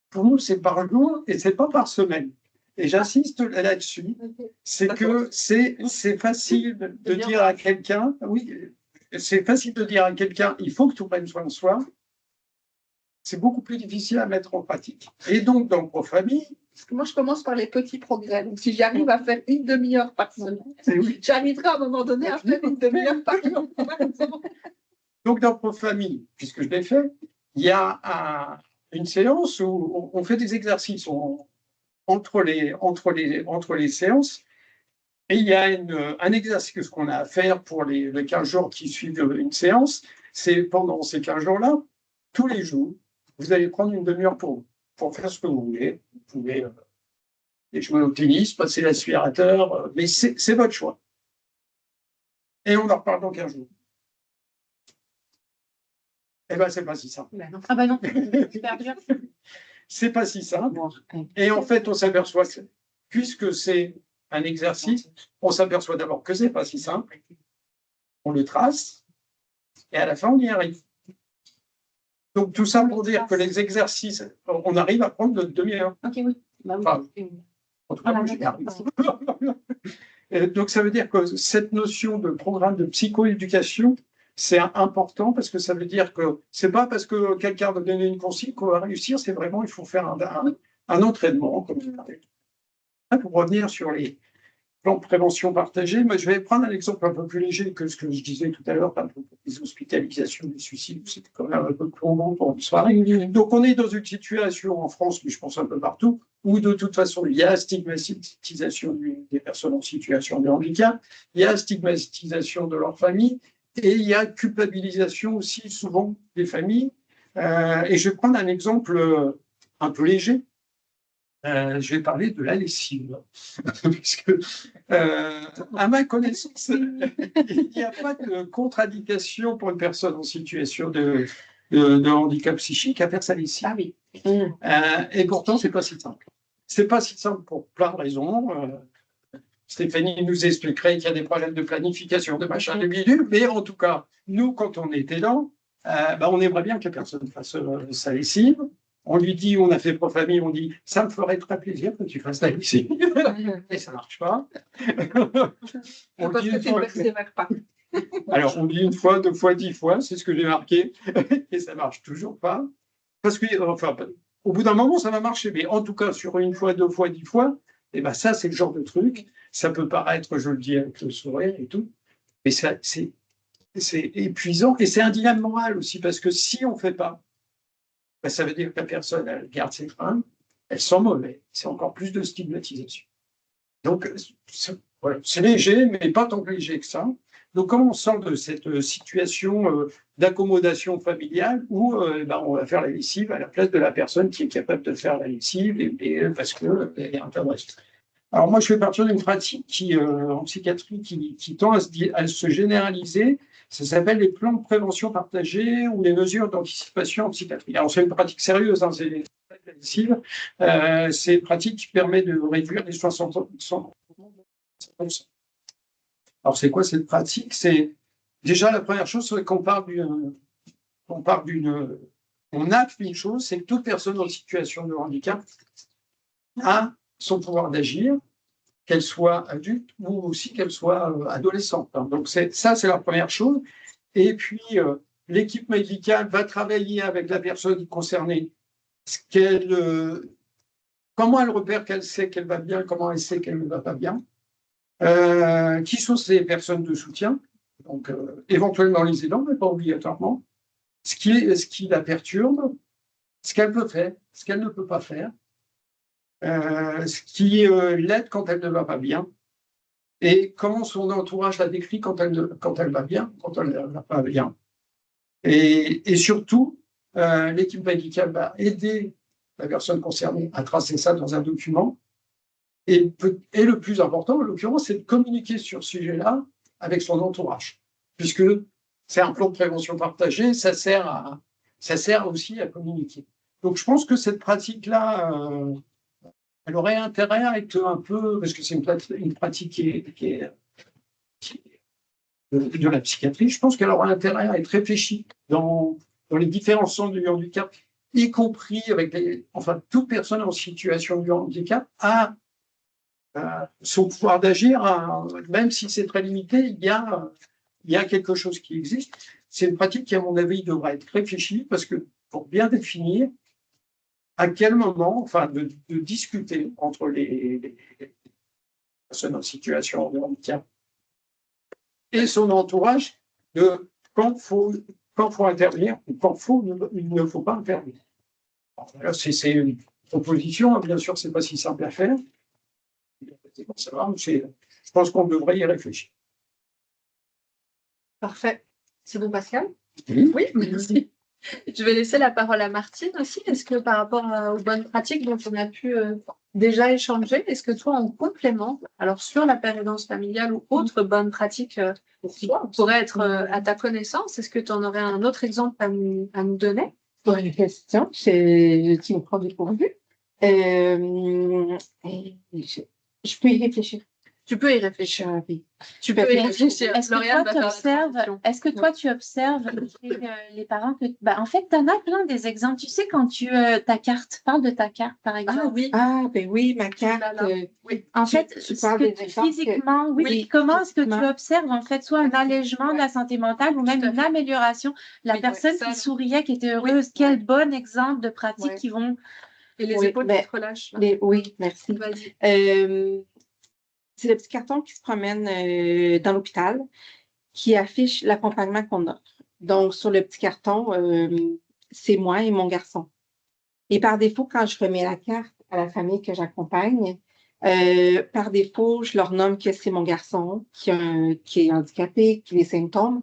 Pour nous, c'est par jour et c'est pas par semaine. Et j'insiste là-dessus, c'est que c'est facile de dire à quelqu'un, oui, c'est facile de dire à quelqu'un, il faut que tu prennes soin de soi. C'est beaucoup plus difficile à mettre en pratique. Et donc, dans Profamille, moi, je commence par les petits progrès. Donc, si j'arrive à faire une demi-heure par semaine, oui. J'arriverai à un moment donné à faire une demi-heure par jour. Donc, dans Profamille, puisque je l'ai fait, il y a une séance où on fait des exercices entre les séances. Et il y a un exercice qu'on a à faire pour les 15 jours qui suivent une séance. C'est pendant ces 15 jours-là, tous les jours, vous allez prendre une demi-heure pour faire ce que vous voulez. Vous pouvez jouer au tennis, passer l'aspirateur, mais c'est votre choix. Et on en reparle dans 15 jours. Eh bien, c'est pas si simple. Ah ben non, super dur. C'est pas si simple. Et en fait, on s'aperçoit que, puisque c'est un exercice, on s'aperçoit d'abord que c'est pas si simple. On le trace et à la fin, on y arrive. Donc, tout ça pour dire que les exercices, on arrive à prendre notre demi-heure. Ok, oui. Bah, oui. Enfin, en tout cas, moi, j'y arrive. Donc, ça veut dire que cette notion de programme de psychoéducation, c'est important parce que ça veut dire que c'est pas parce que quelqu'un va donner une consigne qu'on va réussir, c'est vraiment, il faut faire un entraînement. Comme pour revenir sur les plans de prévention partagés, moi, je vais prendre un exemple un peu plus léger que ce que je disais tout à l'heure, par exemple, les hospitalisations, les suicides, c'était quand même un peu trop long pour une soirée. Donc, on est dans une situation en France, mais je pense un peu partout, où de toute façon, il y a stigmatisation des personnes en situation de handicap, il y a stigmatisation de leur famille, et il y a culpabilisation aussi souvent des familles. Et je vais prendre un exemple un peu léger. Je vais parler de la lessive. Parce que, à ma connaissance, il n'y a pas de contre-indication pour une personne en situation de handicap psychique à faire sa lessive. Ah oui. Et pourtant, c'est pas si simple. C'est pas si simple pour plein de raisons. Stéphanie nous expliquerait qu'il y a des problèmes de planification, de machin, de bidule, mais en tout cas, nous, quand on est aidant, on aimerait bien que la personne fasse sa lessive. On lui dit, on a fait Profamille, on dit, ça me ferait très plaisir que tu fasses la lessive. Et ça ne marche pas. Parce que tu ne persévères pas. Alors, on dit une fois, 2 fois, 10 fois, c'est ce que j'ai marqué, et ça marche toujours pas. Parce que, enfin, au bout d'un moment, ça va marcher, mais en tout cas, sur une fois, 2 fois, 10 fois, et ben ça, c'est le genre de truc. Ça peut paraître, je le dis avec le sourire et tout, mais c'est épuisant et c'est un dilemme moral aussi, parce que si on ne fait pas, ben, ça veut dire que la personne, elle garde ses freins, elle sent mauvais. C'est encore plus de stigmatisation. Donc, voilà, c'est léger, mais pas tant que léger que ça. Donc, comment on sort de cette situation d'accommodation familiale où ben, on va faire la lessive à la place de la personne qui est capable de faire la lessive parce qu'elle est intéressée. Alors, moi, je fais partie d'une pratique en psychiatrie qui tend à se généraliser. Ça s'appelle les plans de prévention partagés ou les mesures d'anticipation en psychiatrie. Alors, c'est une pratique sérieuse, hein, c'est la lessive. C'est une pratique qui permet de réduire les 60%. Alors, c'est quoi cette pratique? C'est déjà la première chose, c'est qu'on on acte une chose, c'est que toute personne en situation de handicap a son pouvoir d'agir, qu'elle soit adulte ou aussi qu'elle soit adolescente. Donc, ça, c'est la première chose. Et puis, l'équipe médicale va travailler avec la personne concernée, comment elle repère qu'elle sait qu'elle va bien, comment elle sait qu'elle ne va pas bien. Qui sont ces personnes de soutien, donc éventuellement les aidants, mais pas obligatoirement, ce qui la perturbe, ce qu'elle peut faire, ce qu'elle ne peut pas faire, ce qui l'aide quand elle ne va pas bien, et comment son entourage la décrit quand elle va bien, quand elle ne va pas bien. Et surtout, l'équipe médicale va aider la personne concernée à tracer ça dans un document. Et le plus important, en l'occurrence, c'est de communiquer sur ce sujet-là avec son entourage, puisque c'est un plan de prévention partagé, ça sert aussi à communiquer. Donc, je pense que cette pratique-là, elle aurait intérêt à être un peu, parce que c'est une pratique qui est de la psychiatrie, je pense qu'elle aurait intérêt à être réfléchie dans les différents centres du handicap, y compris avec toute personne en situation de handicap a son pouvoir d'agir, même si c'est très limité, il y a quelque chose qui existe. C'est une pratique qui, à mon avis, devrait être réfléchie parce que pour bien définir à quel moment, de discuter entre les personnes en situation de handicap et son entourage de quand faut intervenir ou quand il ne faut pas intervenir. Là, c'est une proposition, bien sûr, c'est pas si simple à faire. Je pense qu'on devrait y réfléchir. Parfait. C'est bon, Pascal? Oui, merci. Je vais laisser la parole à Martine aussi. Est-ce que par rapport aux bonnes pratiques dont on a pu déjà échanger, est-ce que toi, en complément, alors sur la pérédance familiale ou autres bonnes pratiques qui pourraient être à ta connaissance, est-ce que tu en aurais un autre exemple à nous donner? Bonne question. Tu me prends dépourvu. Je peux y réfléchir. Tu peux y réfléchir. Oui. Tu peux y réfléchir. Est-ce que toi, tu observes les parents que, en fait, tu en as plein des exemples. Tu sais, quand ta carte, parle de ta carte, par exemple. Ah oui. Ben oui, ma carte. Oui. En fait, tu parles physiquement, oui. Comment est-ce que tu observes, en fait, soit un allègement de la santé mentale ou même une amélioration? La personne qui souriait, qui était heureuse, quel bon exemple de pratiques qui vont. Et les épaules qui te relâchent. Oui, merci. C'est le petit carton qui se promène dans l'hôpital qui affiche l'accompagnement qu'on offre. Donc, sur le petit carton, c'est moi et mon garçon. Et par défaut, quand je remets la carte à la famille que j'accompagne, par défaut, je leur nomme que c'est mon garçon qui est handicapé, qui a des symptômes.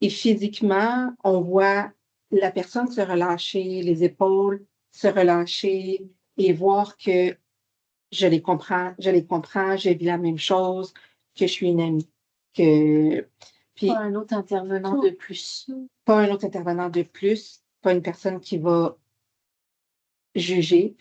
Et physiquement, on voit la personne se relâcher, les épaules se relâcher et voir que je les comprends, j'ai vu la même chose, que je suis une amie. Pas un autre intervenant de plus. Pas un autre intervenant de plus, pas une personne qui va juger.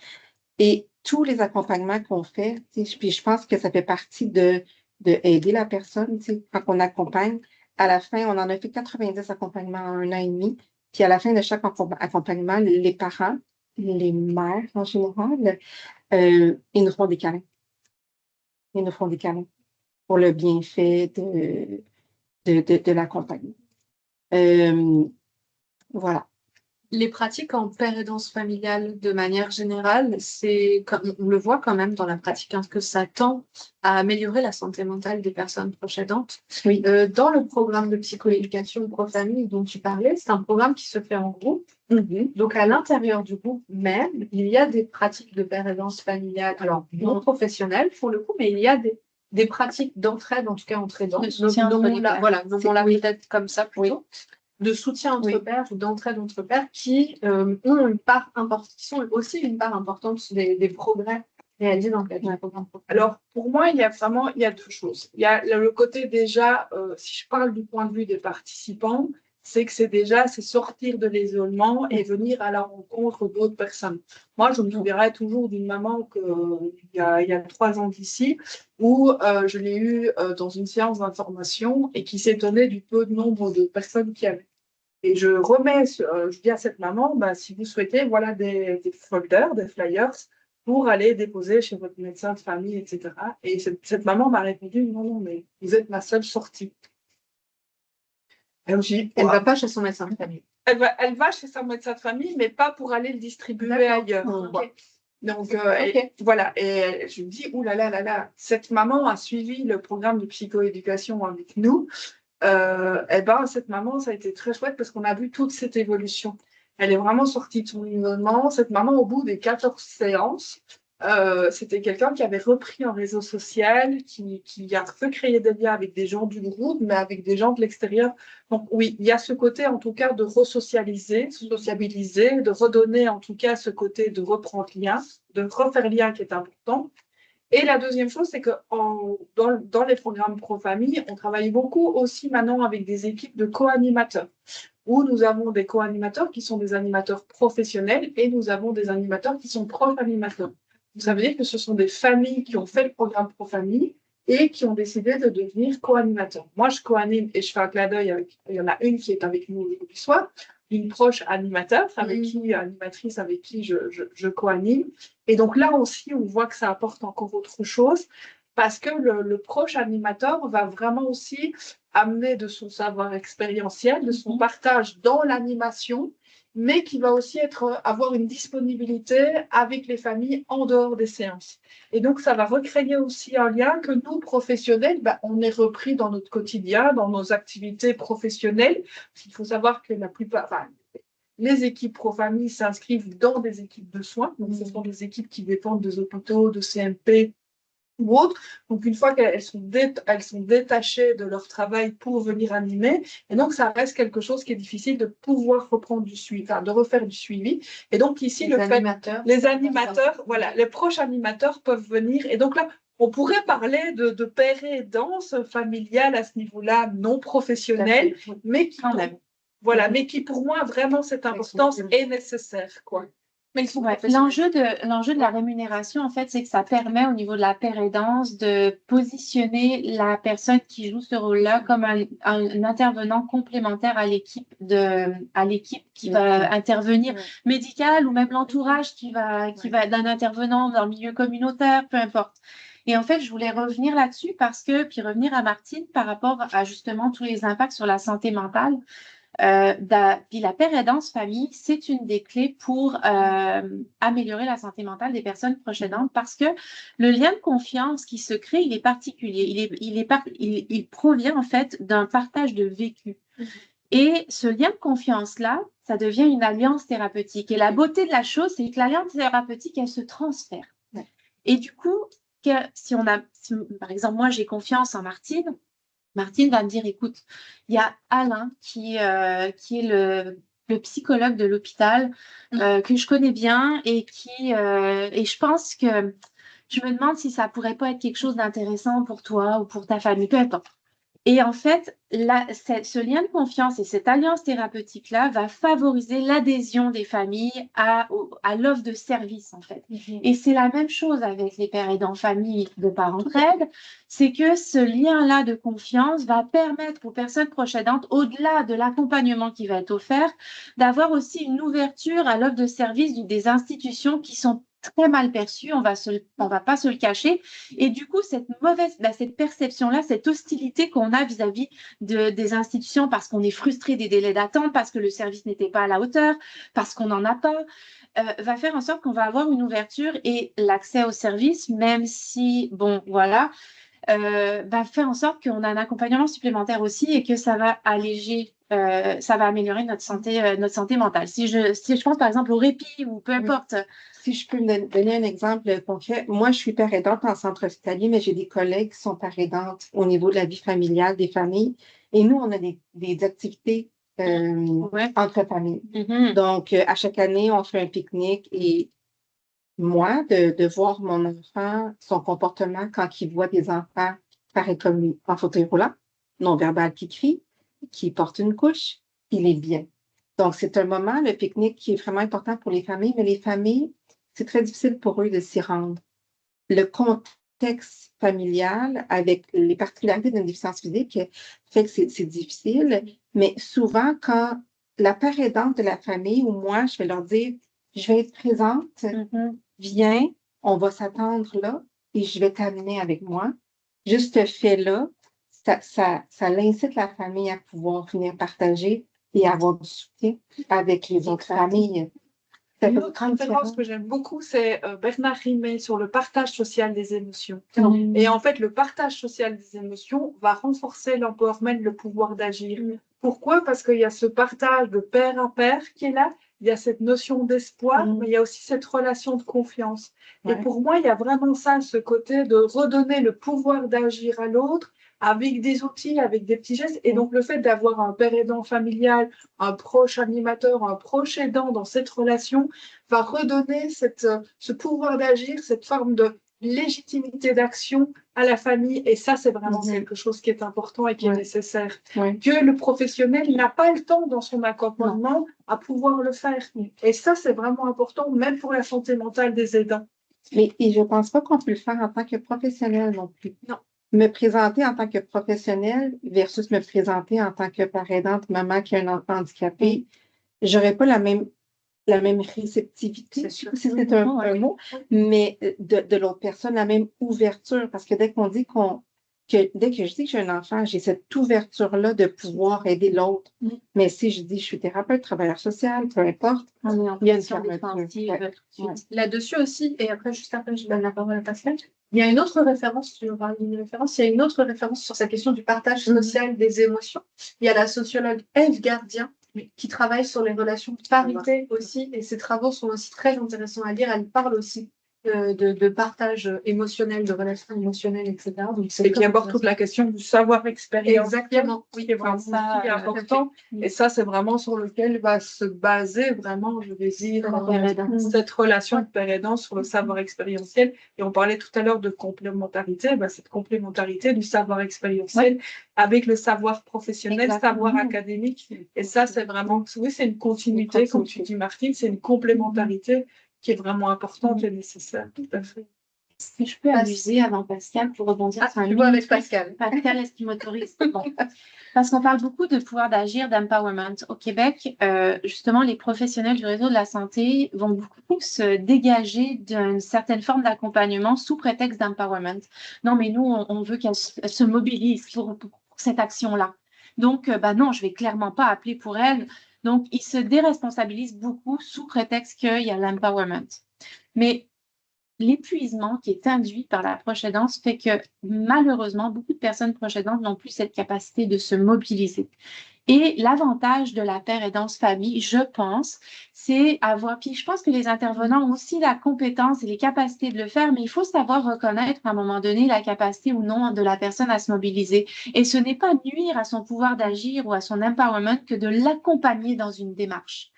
Et tous les accompagnements qu'on fait, puis je pense que ça fait partie de aider la personne, quand on accompagne. À la fin, on en a fait 90 accompagnements en 1 an et demi. Puis à la fin de chaque accompagnement, les parents, les mères en général, ils nous font des câlins. Ils nous font des câlins pour le bienfait de l'accompagner. Voilà. Les pratiques en père aidance familiale, de manière générale, on le voit quand même dans la pratique, que ça tend à améliorer la santé mentale des personnes proches aidantes. Oui. Dans le programme de psychoéducation pro-famille dont tu parlais, c'est un programme qui se fait en groupe. Donc, à l'intérieur du groupe même, il y a des pratiques de père aidance familiale, alors non professionnelles pour le coup, mais il y a des pratiques d'entraide, en tout cas entre aidants. Nommons-la peut-être comme ça plutôt. De soutien entre pairs ou d'entraide entre pairs qui ont une part importante, qui sont aussi une part importante des progrès réalisés dans le cadre du programme. Alors, pour moi, il y a deux choses. Il y a le côté déjà, si je parle du point de vue des participants, c'est sortir de l'isolement et venir à la rencontre d'autres personnes. Moi, je me souviendrai toujours d'une maman il y a 3 ans d'ici, où je l'ai eue dans une séance d'information et qui s'étonnait du peu de nombre de personnes qu'il y avait. Et je dis à cette maman, si vous souhaitez, voilà des folders, des flyers pour aller déposer chez votre médecin de famille, etc. Et cette maman m'a répondu, non, mais vous êtes ma seule sortie. Elle ne va pas chez son médecin de famille. Elle va chez son médecin de famille, mais pas pour aller le distribuer ailleurs. Okay. Donc, voilà. Et je me dis, oulala, cette maman a suivi le programme de psychoéducation avec nous. Cette maman, ça a été très chouette parce qu'on a vu toute cette évolution. Elle est vraiment sortie de son isolement. Cette maman, au bout des 14 séances, c'était quelqu'un qui avait repris un réseau social, qui a recréé des liens avec des gens du groupe, mais avec des gens de l'extérieur. Donc oui, il y a ce côté en tout cas de sociabiliser, de redonner en tout cas ce côté de reprendre lien, de refaire lien qui est important. Et la deuxième chose, c'est que dans les programmes pro-famille, on travaille beaucoup aussi maintenant avec des équipes de co-animateurs, où nous avons des co-animateurs qui sont des animateurs professionnels et nous avons des animateurs qui sont proches animateurs. Ça veut dire que ce sont des familles qui ont fait le programme pro-famille et qui ont décidé de devenir co-animateurs. Moi, je co-anime et je fais un clin d'œil il y en a une qui est avec nous aujourd'hui soir, une proche animatrice avec qui je co-anime. Et donc là aussi, on voit que ça apporte encore autre chose parce que le proche animateur va vraiment aussi amener de son savoir expérientiel, de son partage dans l'animation, mais qui va aussi avoir une disponibilité avec les familles en dehors des séances. Et donc, ça va recréer aussi un lien que nous, professionnels, on est repris dans notre quotidien, dans nos activités professionnelles. Il faut savoir que les équipes pro-famille s'inscrivent dans des équipes de soins. Donc, ce sont des équipes qui dépendent des hôpitaux, de CMP ou autres. Donc, une fois qu'elles sont détachées de leur travail pour venir animer, et donc ça reste quelque chose qui est difficile de pouvoir reprendre du suivi, de refaire du suivi. Et donc ici, les animateurs, voilà, les proches animateurs peuvent venir. Et donc là, on pourrait parler de père aidance familiale à ce niveau-là, non professionnel, mais qui pour moi vraiment cette importance est nécessaire, quoi. L'enjeu de la rémunération, en fait, c'est que ça permet au niveau de la père aidance de positionner la personne qui joue ce rôle-là comme un intervenant complémentaire à l'équipe qui va intervenir médical ou même l'entourage qui va d'un intervenant dans le milieu communautaire, peu importe. Et en fait, je voulais revenir là-dessus puis revenir à Martine par rapport à justement tous les impacts sur la santé mentale. Puis la père aidance famille, c'est une des clés pour améliorer la santé mentale des personnes proches aidantes parce que le lien de confiance qui se crée, il est particulier. Il provient en fait d'un partage de vécu. Et ce lien de confiance-là, ça devient une alliance thérapeutique. Et la beauté de la chose, c'est que l'alliance thérapeutique, elle se transfère. Et du coup, si par exemple, moi, j'ai confiance en Martine va me dire, écoute, il y a Alain qui est le psychologue de l'hôpital que je connais bien et je pense que je me demande si ça pourrait pas être quelque chose d'intéressant pour toi ou pour ta famille, peu importe. Et en fait, ce lien de confiance et cette alliance thérapeutique-là va favoriser l'adhésion des familles à l'offre de service, en fait. Et c'est la même chose avec les pères aidants familles de parents-aide, c'est que ce lien-là de confiance va permettre aux personnes proches aidantes, au-delà de l'accompagnement qui va être offert, d'avoir aussi une ouverture à l'offre de service des institutions qui sont très mal perçu, on va pas se le cacher. Et du coup, cette perception-là, cette hostilité qu'on a vis-à-vis des institutions parce qu'on est frustré des délais d'attente, parce que le service n'était pas à la hauteur, parce qu'on n'en a pas, va faire en sorte qu'on va avoir une ouverture et l'accès au service, même si, bon, voilà, va faire en sorte qu'on a un accompagnement supplémentaire aussi et que ça va alléger, ça va améliorer notre santé mentale. Si je pense par exemple au répit ou peu importe. Si je peux me donner un exemple concret, moi, je suis père aidante en centre hospitalier, mais j'ai des collègues qui sont père aidantes au niveau de la vie familiale, des familles. Et nous, on a des activités entre familles. Mm-hmm. Donc, à chaque année, on fait un pique-nique et moi, de voir mon enfant, son comportement quand il voit des enfants, pareil comme lui, en fauteuil roulant, non-verbal qui crie, qui porte une couche, il est bien. Donc, c'est un moment, le pique-nique, qui est vraiment important pour les familles, mais les familles, c'est très difficile pour eux de s'y rendre. Le contexte familial, avec les particularités d'une déficience physique, fait que c'est difficile, mais souvent, quand la part aidante de la famille ou moi, je vais leur dire, je vais être présente, viens, on va s'attendre là et je vais t'amener avec moi. Juste ce fait-là, ça incite la famille à pouvoir venir partager et avoir du soutien avec les autres familles. Une autre référence que j'aime beaucoup, c'est Bernard Rimet sur le partage social des émotions. Et en fait, le partage social des émotions va renforcer l'empowerment, le pouvoir d'agir. Pourquoi? Parce qu'il y a ce partage de pair à pair qui est là, il y a cette notion d'espoir, mais il y a aussi cette relation de confiance. Et pour moi, il y a vraiment ça, ce côté de redonner le pouvoir d'agir à l'autre avec des outils, avec des petits gestes. Et donc, le fait d'avoir un père aidant familial, un proche animateur, un proche aidant dans cette relation va redonner ce pouvoir d'agir, cette forme de légitimité d'action à la famille. Et ça, c'est vraiment quelque chose qui est important et qui est nécessaire. Que le professionnel n'a pas le temps dans son accompagnement à pouvoir le faire. Et ça, c'est vraiment important, même pour la santé mentale des aidants. Mais et je ne pense pas qu'on peut le faire en tant que professionnel non plus. Non. Me présenter en tant que professionnel versus me présenter en tant que parent aidante, maman qui a un enfant handicapé, j'aurais pas la même réceptivité, si c'est un mot, mais de l'autre personne, la même ouverture, parce que dès que je dis que j'ai un enfant, j'ai cette ouverture-là de pouvoir aider l'autre. Mais si je dis je suis thérapeute, travailleur social, peu importe, il y a une fermeture. Là-dessus aussi, et après, juste après, je donne la parole à Pascal. Il y a une autre référence, il y a une autre référence sur cette question du partage social des émotions. Il y a la sociologue Ève Gardien qui travaille sur les relations de parité aussi, et ses travaux sont aussi très intéressants à lire. Elle parle aussi de partage émotionnel, de relations émotionnelles, etc. Donc, et qui aborde toute la question du savoir expérientiel. Exactement. Oui, qui est vraiment important. Et ça, c'est vraiment sur lequel va se baser vraiment, je vais dire, cette relation de père aidant sur le savoir expérientiel. Et on parlait tout à l'heure de complémentarité, cette complémentarité du savoir expérientiel avec le savoir professionnel, savoir académique. Et ça, c'est vraiment, oui, c'est une continuité, comme tu dis, Martine, c'est une complémentarité qui est vraiment importante et nécessaire, tout à fait. Si je peux abuser avant Pascal pour rebondir sur un tu vois avec Pascal. Pascal, est-ce qu'il m'autorise? Bon. Parce qu'on parle beaucoup de pouvoir d'agir, d'empowerment. Au Québec, justement, les professionnels du réseau de la santé vont beaucoup se dégager d'une certaine forme d'accompagnement sous prétexte d'empowerment. Non, mais nous, on veut qu'elle se mobilise pour cette action-là. Donc, non, je vais clairement pas appeler pour elle. Donc, ils se déresponsabilisent beaucoup sous prétexte qu'il y a l'empowerment. Mais l'épuisement qui est induit par la proche aidance fait que malheureusement, beaucoup de personnes proches aidantes n'ont plus cette capacité de se mobiliser. Et l'avantage de la paire aidance famille, je pense, c'est avoir, puis je pense que les intervenants ont aussi la compétence et les capacités de le faire, mais il faut savoir reconnaître à un moment donné la capacité ou non de la personne à se mobiliser. Et ce n'est pas nuire à son pouvoir d'agir ou à son empowerment que de l'accompagner dans une démarche.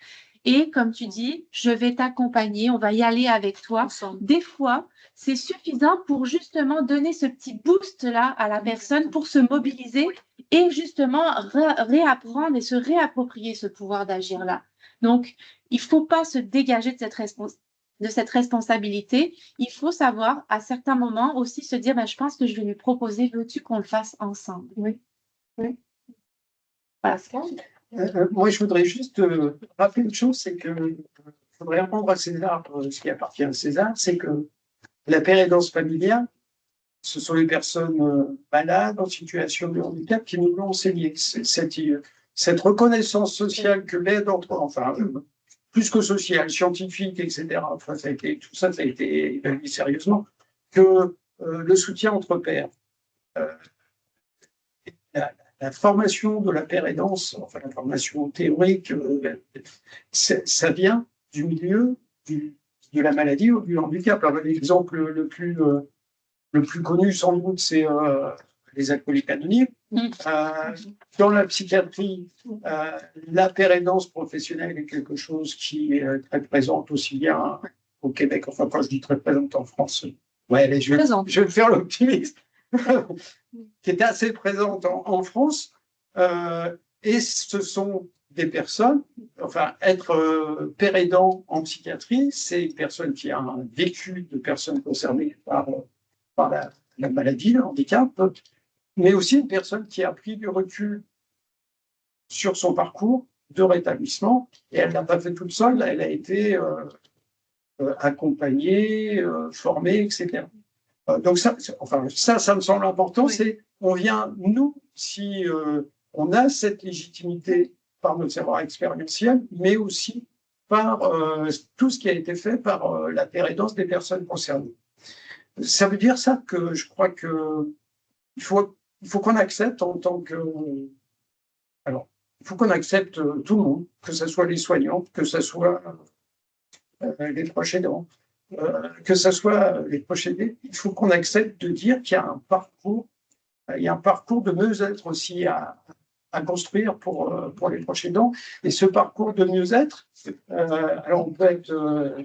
Et comme tu dis, je vais t'accompagner, on va y aller avec toi. Des fois, c'est suffisant pour justement donner ce petit boost-là à la personne pour se mobiliser et justement réapprendre et se réapproprier ce pouvoir d'agir-là. Donc, il ne faut pas se dégager de cette responsabilité. Il faut savoir, à certains moments, aussi se dire, je pense que je vais lui proposer, veux-tu qu'on le fasse ensemble? Oui. Pascal? Moi, je voudrais juste rappeler une chose, c'est que faudrait rendre à César ce qui appartient à César, c'est que la pérédance familiale, ce sont les personnes malades en situation de handicap qui nous l'ont enseigné. Cette reconnaissance sociale que l'aide entre, enfin, plus que sociale, scientifique, etc. Enfin, tout ça, ça a été évalué sérieusement, que le soutien entre pairs. La formation de la pérédance, enfin la formation théorique, ça vient du milieu de la maladie ou du handicap. L'exemple le plus connu, sans doute, c'est les alcooliques anonymes. Dans la psychiatrie, la pérédance professionnelle est quelque chose qui est très présente aussi bien au Québec, enfin quand je dis très présente en France, ouais, allez, je vais me faire l'optimiste, qui est assez présente en France. Et ce sont des personnes, enfin, être pérédant en psychiatrie, c'est une personne qui a un vécu de personnes concernées par la maladie, le handicap, mais aussi une personne qui a pris du recul sur son parcours de rétablissement, et elle ne l'a pas fait toute seule, elle a été accompagnée, formée, etc. Donc ça me semble important, c'est on vient, nous, si on a cette légitimité par notre savoir expérientiel, mais aussi par tout ce qui a été fait par la pérédance des personnes concernées. Ça veut dire ça que je crois que il faut qu'on accepte en tant que... Alors, il faut qu'on accepte tout le monde, que ce soit les soignants, que ce soit les proches aidants, que ce soit les proches aidés. Il faut qu'on accepte de dire qu'il y a un parcours de mieux-être aussi à construire pour les proches aidants. Et ce parcours de mieux-être, alors on peut être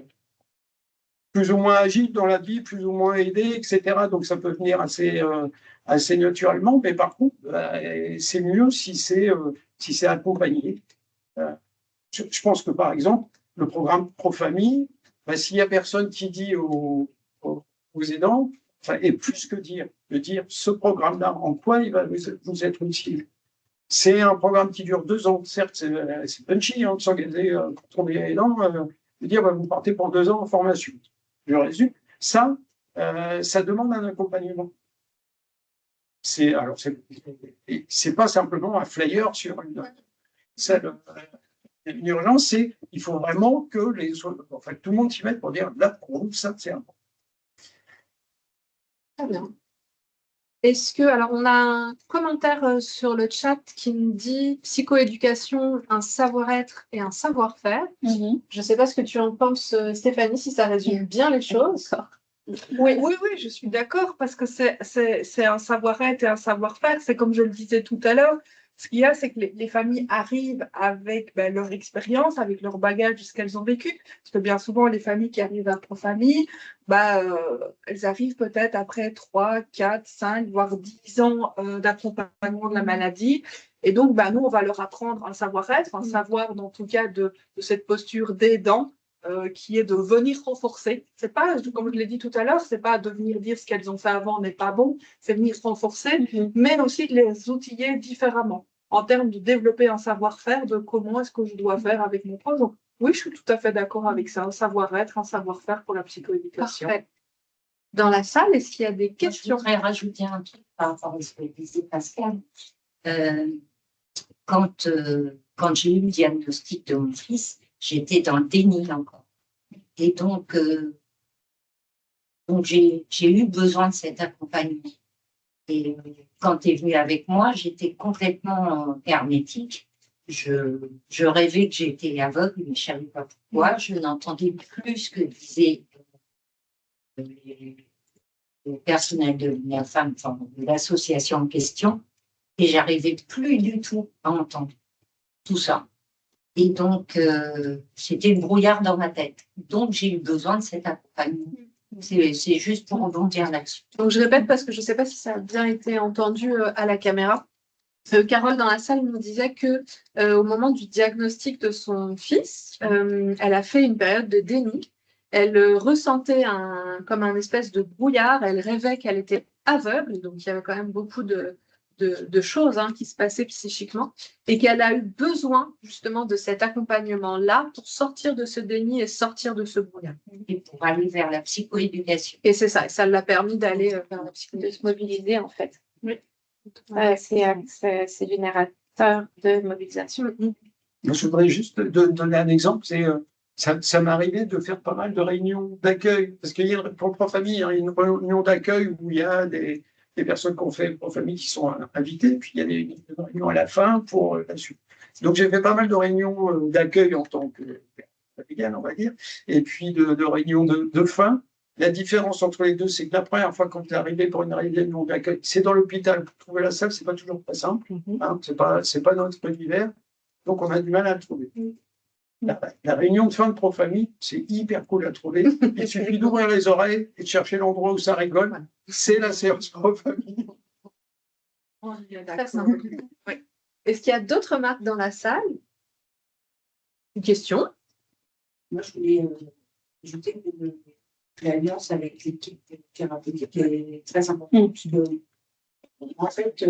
plus ou moins agile dans la vie, plus ou moins aidé, etc. Donc ça peut venir assez naturellement, mais par contre, c'est mieux si c'est accompagné. Je pense que par exemple, le programme Pro-Famille, s'il n'y a personne qui dit aux aidants, et plus que de dire ce programme-là, en quoi il va vous être utile. C'est un programme qui dure 2 ans. Certes, c'est punchy de s'engager quand on est aidant, de dire vous partez pour 2 ans en formation. Je résume. Ça demande un accompagnement. C'est pas simplement un flyer sur une urgence, il faut vraiment que tout le monde s'y mette pour dire là, pour nous, ça, c'est important. Très bien. Alors on a un commentaire sur le chat qui nous dit psychoéducation, un savoir-être et un savoir-faire. Je ne sais pas ce que tu en penses, Stéphanie, si ça résume bien les choses. Oui, je suis d'accord, parce que c'est un savoir-être et un savoir-faire. C'est comme je le disais tout à l'heure. Ce qu'il y a, c'est que les familles arrivent avec leur expérience, avec leur bagage, ce qu'elles ont vécu. Parce que bien souvent, les familles qui arrivent à Pro-Famille, elles arrivent peut-être après 3, 4, 5, voire 10 ans d'accompagnement de la maladie. Et donc, nous, on va leur apprendre un savoir-être, un savoir, en tout cas, de cette posture d'aidant, qui est de venir renforcer. C'est pas, comme je l'ai dit tout à l'heure, c'est pas de venir dire ce qu'elles ont fait avant n'est pas bon, c'est venir renforcer, mais aussi de les outiller différemment en termes de développer un savoir-faire, de comment est-ce que je dois faire avec mon proche. Donc, oui, je suis tout à fait d'accord avec ça, un savoir-être, un savoir-faire pour la psychoéducation. Parfait. Dans la salle, est-ce qu'il y a des questions? Je voudrais rajouter un truc par rapport à ce que disait Pascal. Quand j'ai eu le diagnostic de mon fils, j'étais dans le déni encore. Et donc j'ai eu besoin de cet accompagnement. Et quand tu es venu avec moi, j'étais complètement hermétique. Je rêvais que j'étais aveugle, mais je ne savais pas pourquoi. Je n'entendais plus ce que disaient le personnel de la femme, de l'association en question. Et je n'arrivais plus du tout à entendre tout ça. Et donc, c'était le brouillard dans ma tête. Donc, j'ai eu besoin de cet accompagnement. C'est juste pour rebondir là-dessus. Donc, je répète parce que je ne sais pas si ça a bien été entendu à la caméra. Carole, dans la salle, nous disait que au moment du diagnostic de son fils, elle a fait une période de déni. Elle ressentait comme un espèce de brouillard. Elle rêvait qu'elle était aveugle. Donc, il y avait quand même beaucoup de de choses qui se passaient psychiquement et qu'elle a eu besoin justement de cet accompagnement-là pour sortir de ce déni et sortir de ce brouillard. Et pour aller vers la psychoéducation. Et c'est ça, et ça l'a permis d'aller vers la psychoéducation. De se mobiliser, en fait. Oui. C'est générateur de mobilisation. Je voudrais juste donner un exemple. Ça m'est arrivé de faire pas mal de réunions d'accueil, parce qu'il y a pour Profamille, il y a une réunion d'accueil où il y a des personnes qu'on fait Profamille qui sont invitées, puis il y a des réunions à la fin pour la suite. Donc j'ai fait pas mal de réunions d'accueil en tant que légal, on va dire, et puis de réunions de fin. La différence entre les deux, c'est que la première fois quand tu es arrivé pour une réunion d'accueil, c'est dans l'hôpital. Pour trouver la salle, c'est pas toujours pas simple. C'est pas notre univers. Donc on a du mal à le trouver. La réunion de fin de Profamille, c'est hyper cool à trouver. Il suffit d'ouvrir les oreilles et de chercher l'endroit où ça rigole. C'est la séance Profamille. Très simple. Oui. Est-ce qu'il y a d'autres marques dans la salle? Une question? Moi, je voulais ajouter que l'alliance avec l'équipe thérapeutique est très importante. En fait,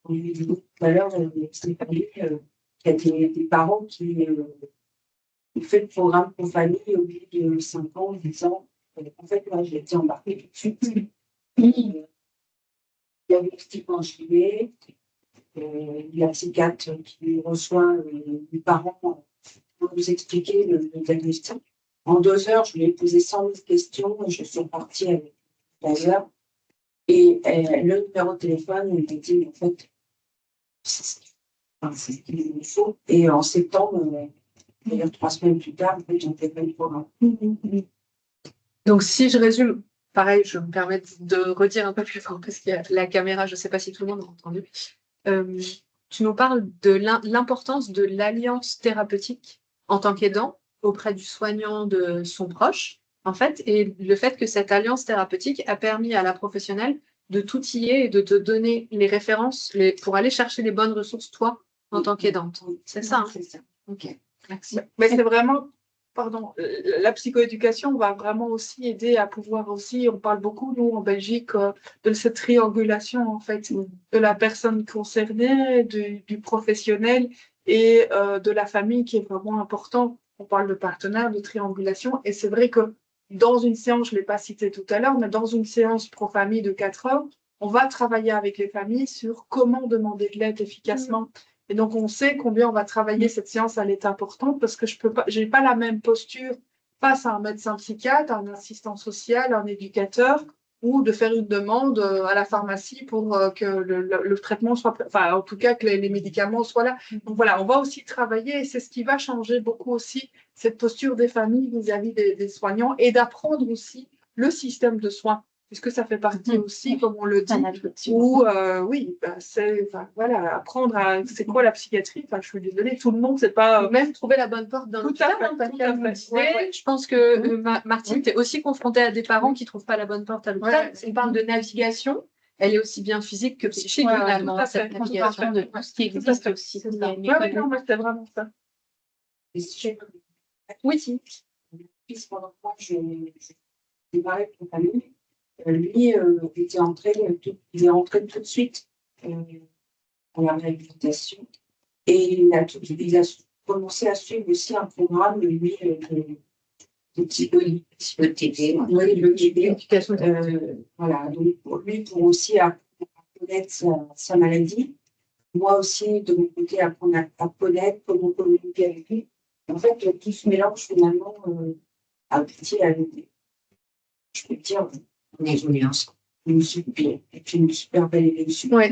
on lui dit tout à l'heure, Stéphanie, il y a des parents qui fait le programme pour famille au bout de 5 ans, 10 ans. En fait, moi, j'ai été embarquée tout de suite. Il y a des petits en juillet, il y a un psychiatre qui reçoit les parents pour nous expliquer le diagnostic. En 2 heures, je lui ai posé 100 000 questions et je suis repartie avec d'ailleurs. Et le numéro de téléphone, il m'a dit, en fait, c'est ce qu'il nous faut. Et en septembre, d'ailleurs 3 semaines plus tard, en fait, j'ai fait le programme. Donc, si je résume, pareil, je me permets de redire un peu plus fort parce qu'il y a la caméra, je ne sais pas si tout le monde a entendu. Tu nous parles de l'importance de l'alliance thérapeutique en tant qu'aidant auprès du soignant de son proche, en fait, et le fait que cette alliance thérapeutique a permis à la professionnelle de t'outiller et de te donner les références pour aller chercher les bonnes ressources, toi, en tant qu'aidante. C'est ça, C'est ça. Ok, merci. Mais c'est vraiment, pardon, la psychoéducation va vraiment aussi aider à pouvoir aussi, on parle beaucoup, nous, en Belgique, de cette triangulation, en fait, de la personne concernée, du professionnel et de la famille qui est vraiment important. On parle de partenaire, de triangulation, et c'est vrai que dans une séance, je ne l'ai pas cité tout à l'heure, mais dans une séance pro-famille de 4 heures, on va travailler avec les familles sur comment demander de l'aide efficacement. Et donc, on sait combien on va travailler cette séance, elle est importante parce que je n'ai pas la même posture face à un médecin psychiatre, un assistant social, un éducateur, ou de faire une demande à la pharmacie pour que le traitement soit, enfin, en tout cas, que les médicaments soient là. Donc voilà, on va aussi travailler et c'est ce qui va changer beaucoup aussi cette posture des familles vis-à-vis des soignants et d'apprendre aussi le système de soins, puisque ça fait partie aussi, comme on le dit, où, oui, voilà, apprendre à, c'est quoi la psychiatrie, enfin, je suis désolée, tout le monde, c'est pas... Même trouver la bonne porte d'un hôpital, je pense que Martine, tu es aussi confrontée à des parents qui ne trouvent pas la bonne porte à l'hôpital. On parle de navigation, elle est aussi bien physique que psychique, finalement, cette navigation de tout ce qui existe aussi. Oui, non, mais c'est vraiment ça. Oui, pendant que moi, j'ai démarré avec une famille, lui, il est rentré tout de suite à la réhabilitation et il a commencé à suivre aussi un programme, lui, de TD. Oui, le TD. Voilà, donc pour lui, pour aussi apprendre à connaître sa maladie. Moi aussi, de mon côté, apprendre à connaître comment communiquer avec lui. En fait, tout ce mélange, finalement, aboutit à je peux dire, une super belle évolution. Ouais.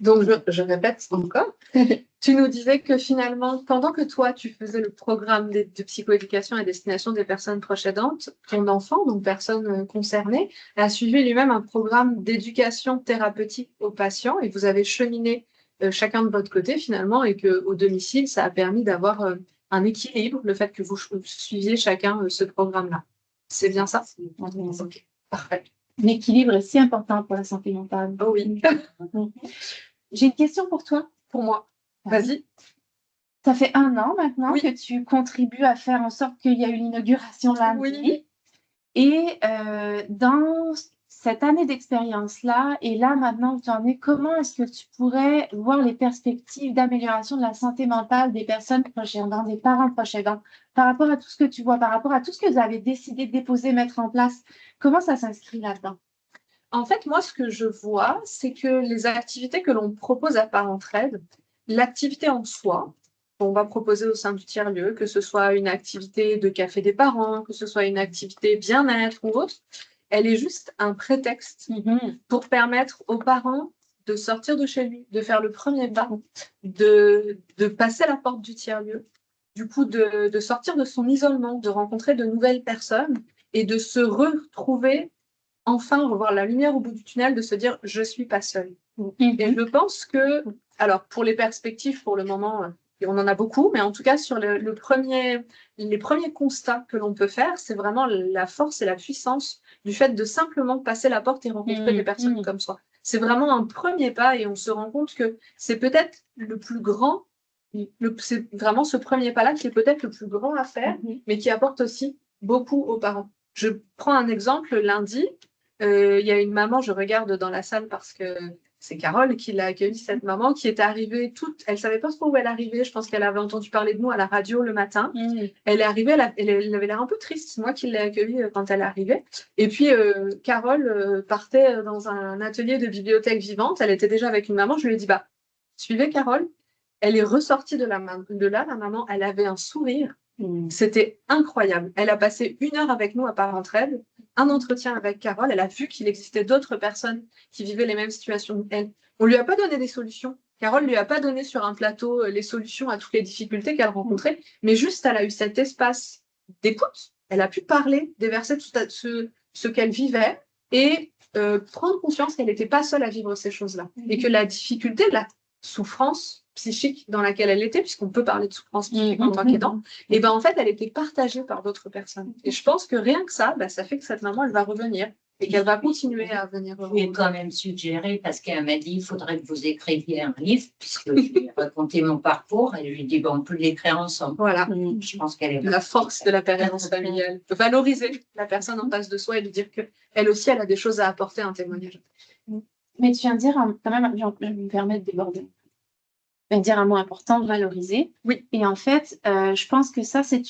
Donc, je répète encore. Tu nous disais que finalement, pendant que toi, tu faisais le programme de psychoéducation à destination des personnes proches aidantes, ton enfant, donc personne concernée, a suivi lui-même un programme d'éducation thérapeutique aux patients et vous avez cheminé chacun de votre côté finalement et qu'au domicile, ça a permis d'avoir un équilibre, le fait que vous suiviez chacun ce programme-là. C'est bien ça? Okay. Parfait. L'équilibre est si important pour la santé mentale. Oh oui. J'ai une question pour toi. Pour moi. Vas-y. Ça fait 1 an maintenant que tu contribues à faire en sorte qu'il y a eu l'inauguration lundi. Oui. Et dans cette année d'expérience-là, et là, maintenant où tu en es, comment est-ce que tu pourrais voir les perspectives d'amélioration de la santé mentale des personnes proches aidants, des parents proches aidants, par rapport à tout ce que tu vois, par rapport à tout ce que vous avez décidé de déposer, mettre en place? Comment ça s'inscrit là-dedans? En fait, moi, ce que je vois, c'est que les activités que l'on propose à Parentraide, l'activité en soi, qu'on va proposer au sein du tiers-lieu, que ce soit une activité de café des parents, que ce soit une activité bien-être ou autre, elle est juste un prétexte pour permettre aux parents de sortir de chez lui, de faire le premier pas, de passer la porte du tiers-lieu, du coup de sortir de son isolement, de rencontrer de nouvelles personnes et de se retrouver, enfin revoir la lumière au bout du tunnel, de se dire « je suis pas seule ». Et je pense que, alors pour les perspectives, pour le moment, et on en a beaucoup, mais en tout cas, sur les premiers constats que l'on peut faire, c'est vraiment la force et la puissance du fait de simplement passer la porte et rencontrer des personnes comme soi. C'est vraiment un premier pas et on se rend compte que c'est peut-être le plus grand, c'est vraiment ce premier pas-là qui est peut-être le plus grand à faire, mais qui apporte aussi beaucoup aux parents. Je prends un exemple, lundi, il y a une maman, je regarde dans la salle parce que c'est Carole qui l'a accueillie, cette maman, qui était arrivée elle savait pas trop où elle arrivait, je pense qu'elle avait entendu parler de nous à la radio le matin. Elle est arrivée, elle avait l'air un peu triste, c'est moi qui l'ai accueillie quand elle est arrivée. Et puis, Carole partait dans un atelier de bibliothèque vivante, elle était déjà avec une maman, je lui ai dit, bah, suivez Carole. Elle est ressortie de là, la maman, elle avait un sourire. C'était incroyable. Elle a passé 1 heure avec nous à Parentraide, un entretien avec Carole. Elle a vu qu'il existait d'autres personnes qui vivaient les mêmes situations qu'elle. On lui a pas donné des solutions. Carole lui a pas donné sur un plateau les solutions à toutes les difficultés qu'elle rencontrait, mais juste elle a eu cet espace d'écoute. Elle a pu parler, déverser tout ce qu'elle vivait et prendre conscience qu'elle n'était pas seule à vivre ces choses-là. Et que la difficulté, la souffrance psychique dans laquelle elle était, puisqu'on peut parler de souffrance psychique en tant qu'aidant, et ben en fait, elle était partagée par d'autres personnes. Et je pense que rien que ça, ça fait que cette maman, elle va revenir et qu'elle va continuer à venir. Je lui ai quand même suggéré, parce qu'elle m'a dit, il faudrait que vous écriviez un livre, puisque je lui ai raconté mon parcours, et je lui ai dit, bon, on peut l'écrire ensemble. Voilà. Je pense qu'elle est la force de la permanence familiale, de valoriser la personne en face de soi et de dire qu'elle aussi, elle a des choses à apporter à un témoignage. Mais tu viens de dire, quand même, je me permets de déborder. Je viens de dire un mot important, valoriser. Oui. Et en fait, je pense que ça, c'est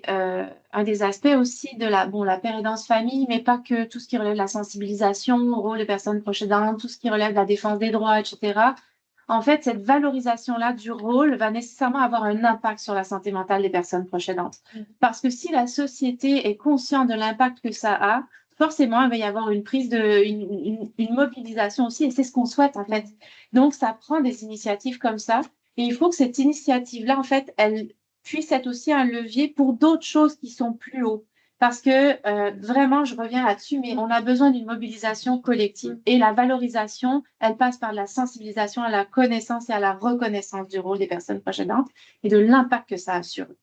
un des aspects aussi de la pérédance famille, mais pas que tout ce qui relève de la sensibilisation au rôle des personnes proches aidantes, tout ce qui relève de la défense des droits, etc. En fait, cette valorisation-là du rôle va nécessairement avoir un impact sur la santé mentale des personnes proches aidantes. Parce que si la société est consciente de l'impact que ça a, forcément, il va y avoir une mobilisation aussi, et c'est ce qu'on souhaite, en fait. Donc, ça prend des initiatives comme ça, et il faut que cette initiative-là, en fait, elle puisse être aussi un levier pour d'autres choses qui sont plus haut. Parce que, vraiment, je reviens là-dessus, mais on a besoin d'une mobilisation collective, et la valorisation, elle passe par la sensibilisation à la connaissance et à la reconnaissance du rôle des personnes proches aidantes, et de l'impact que ça a sur eux.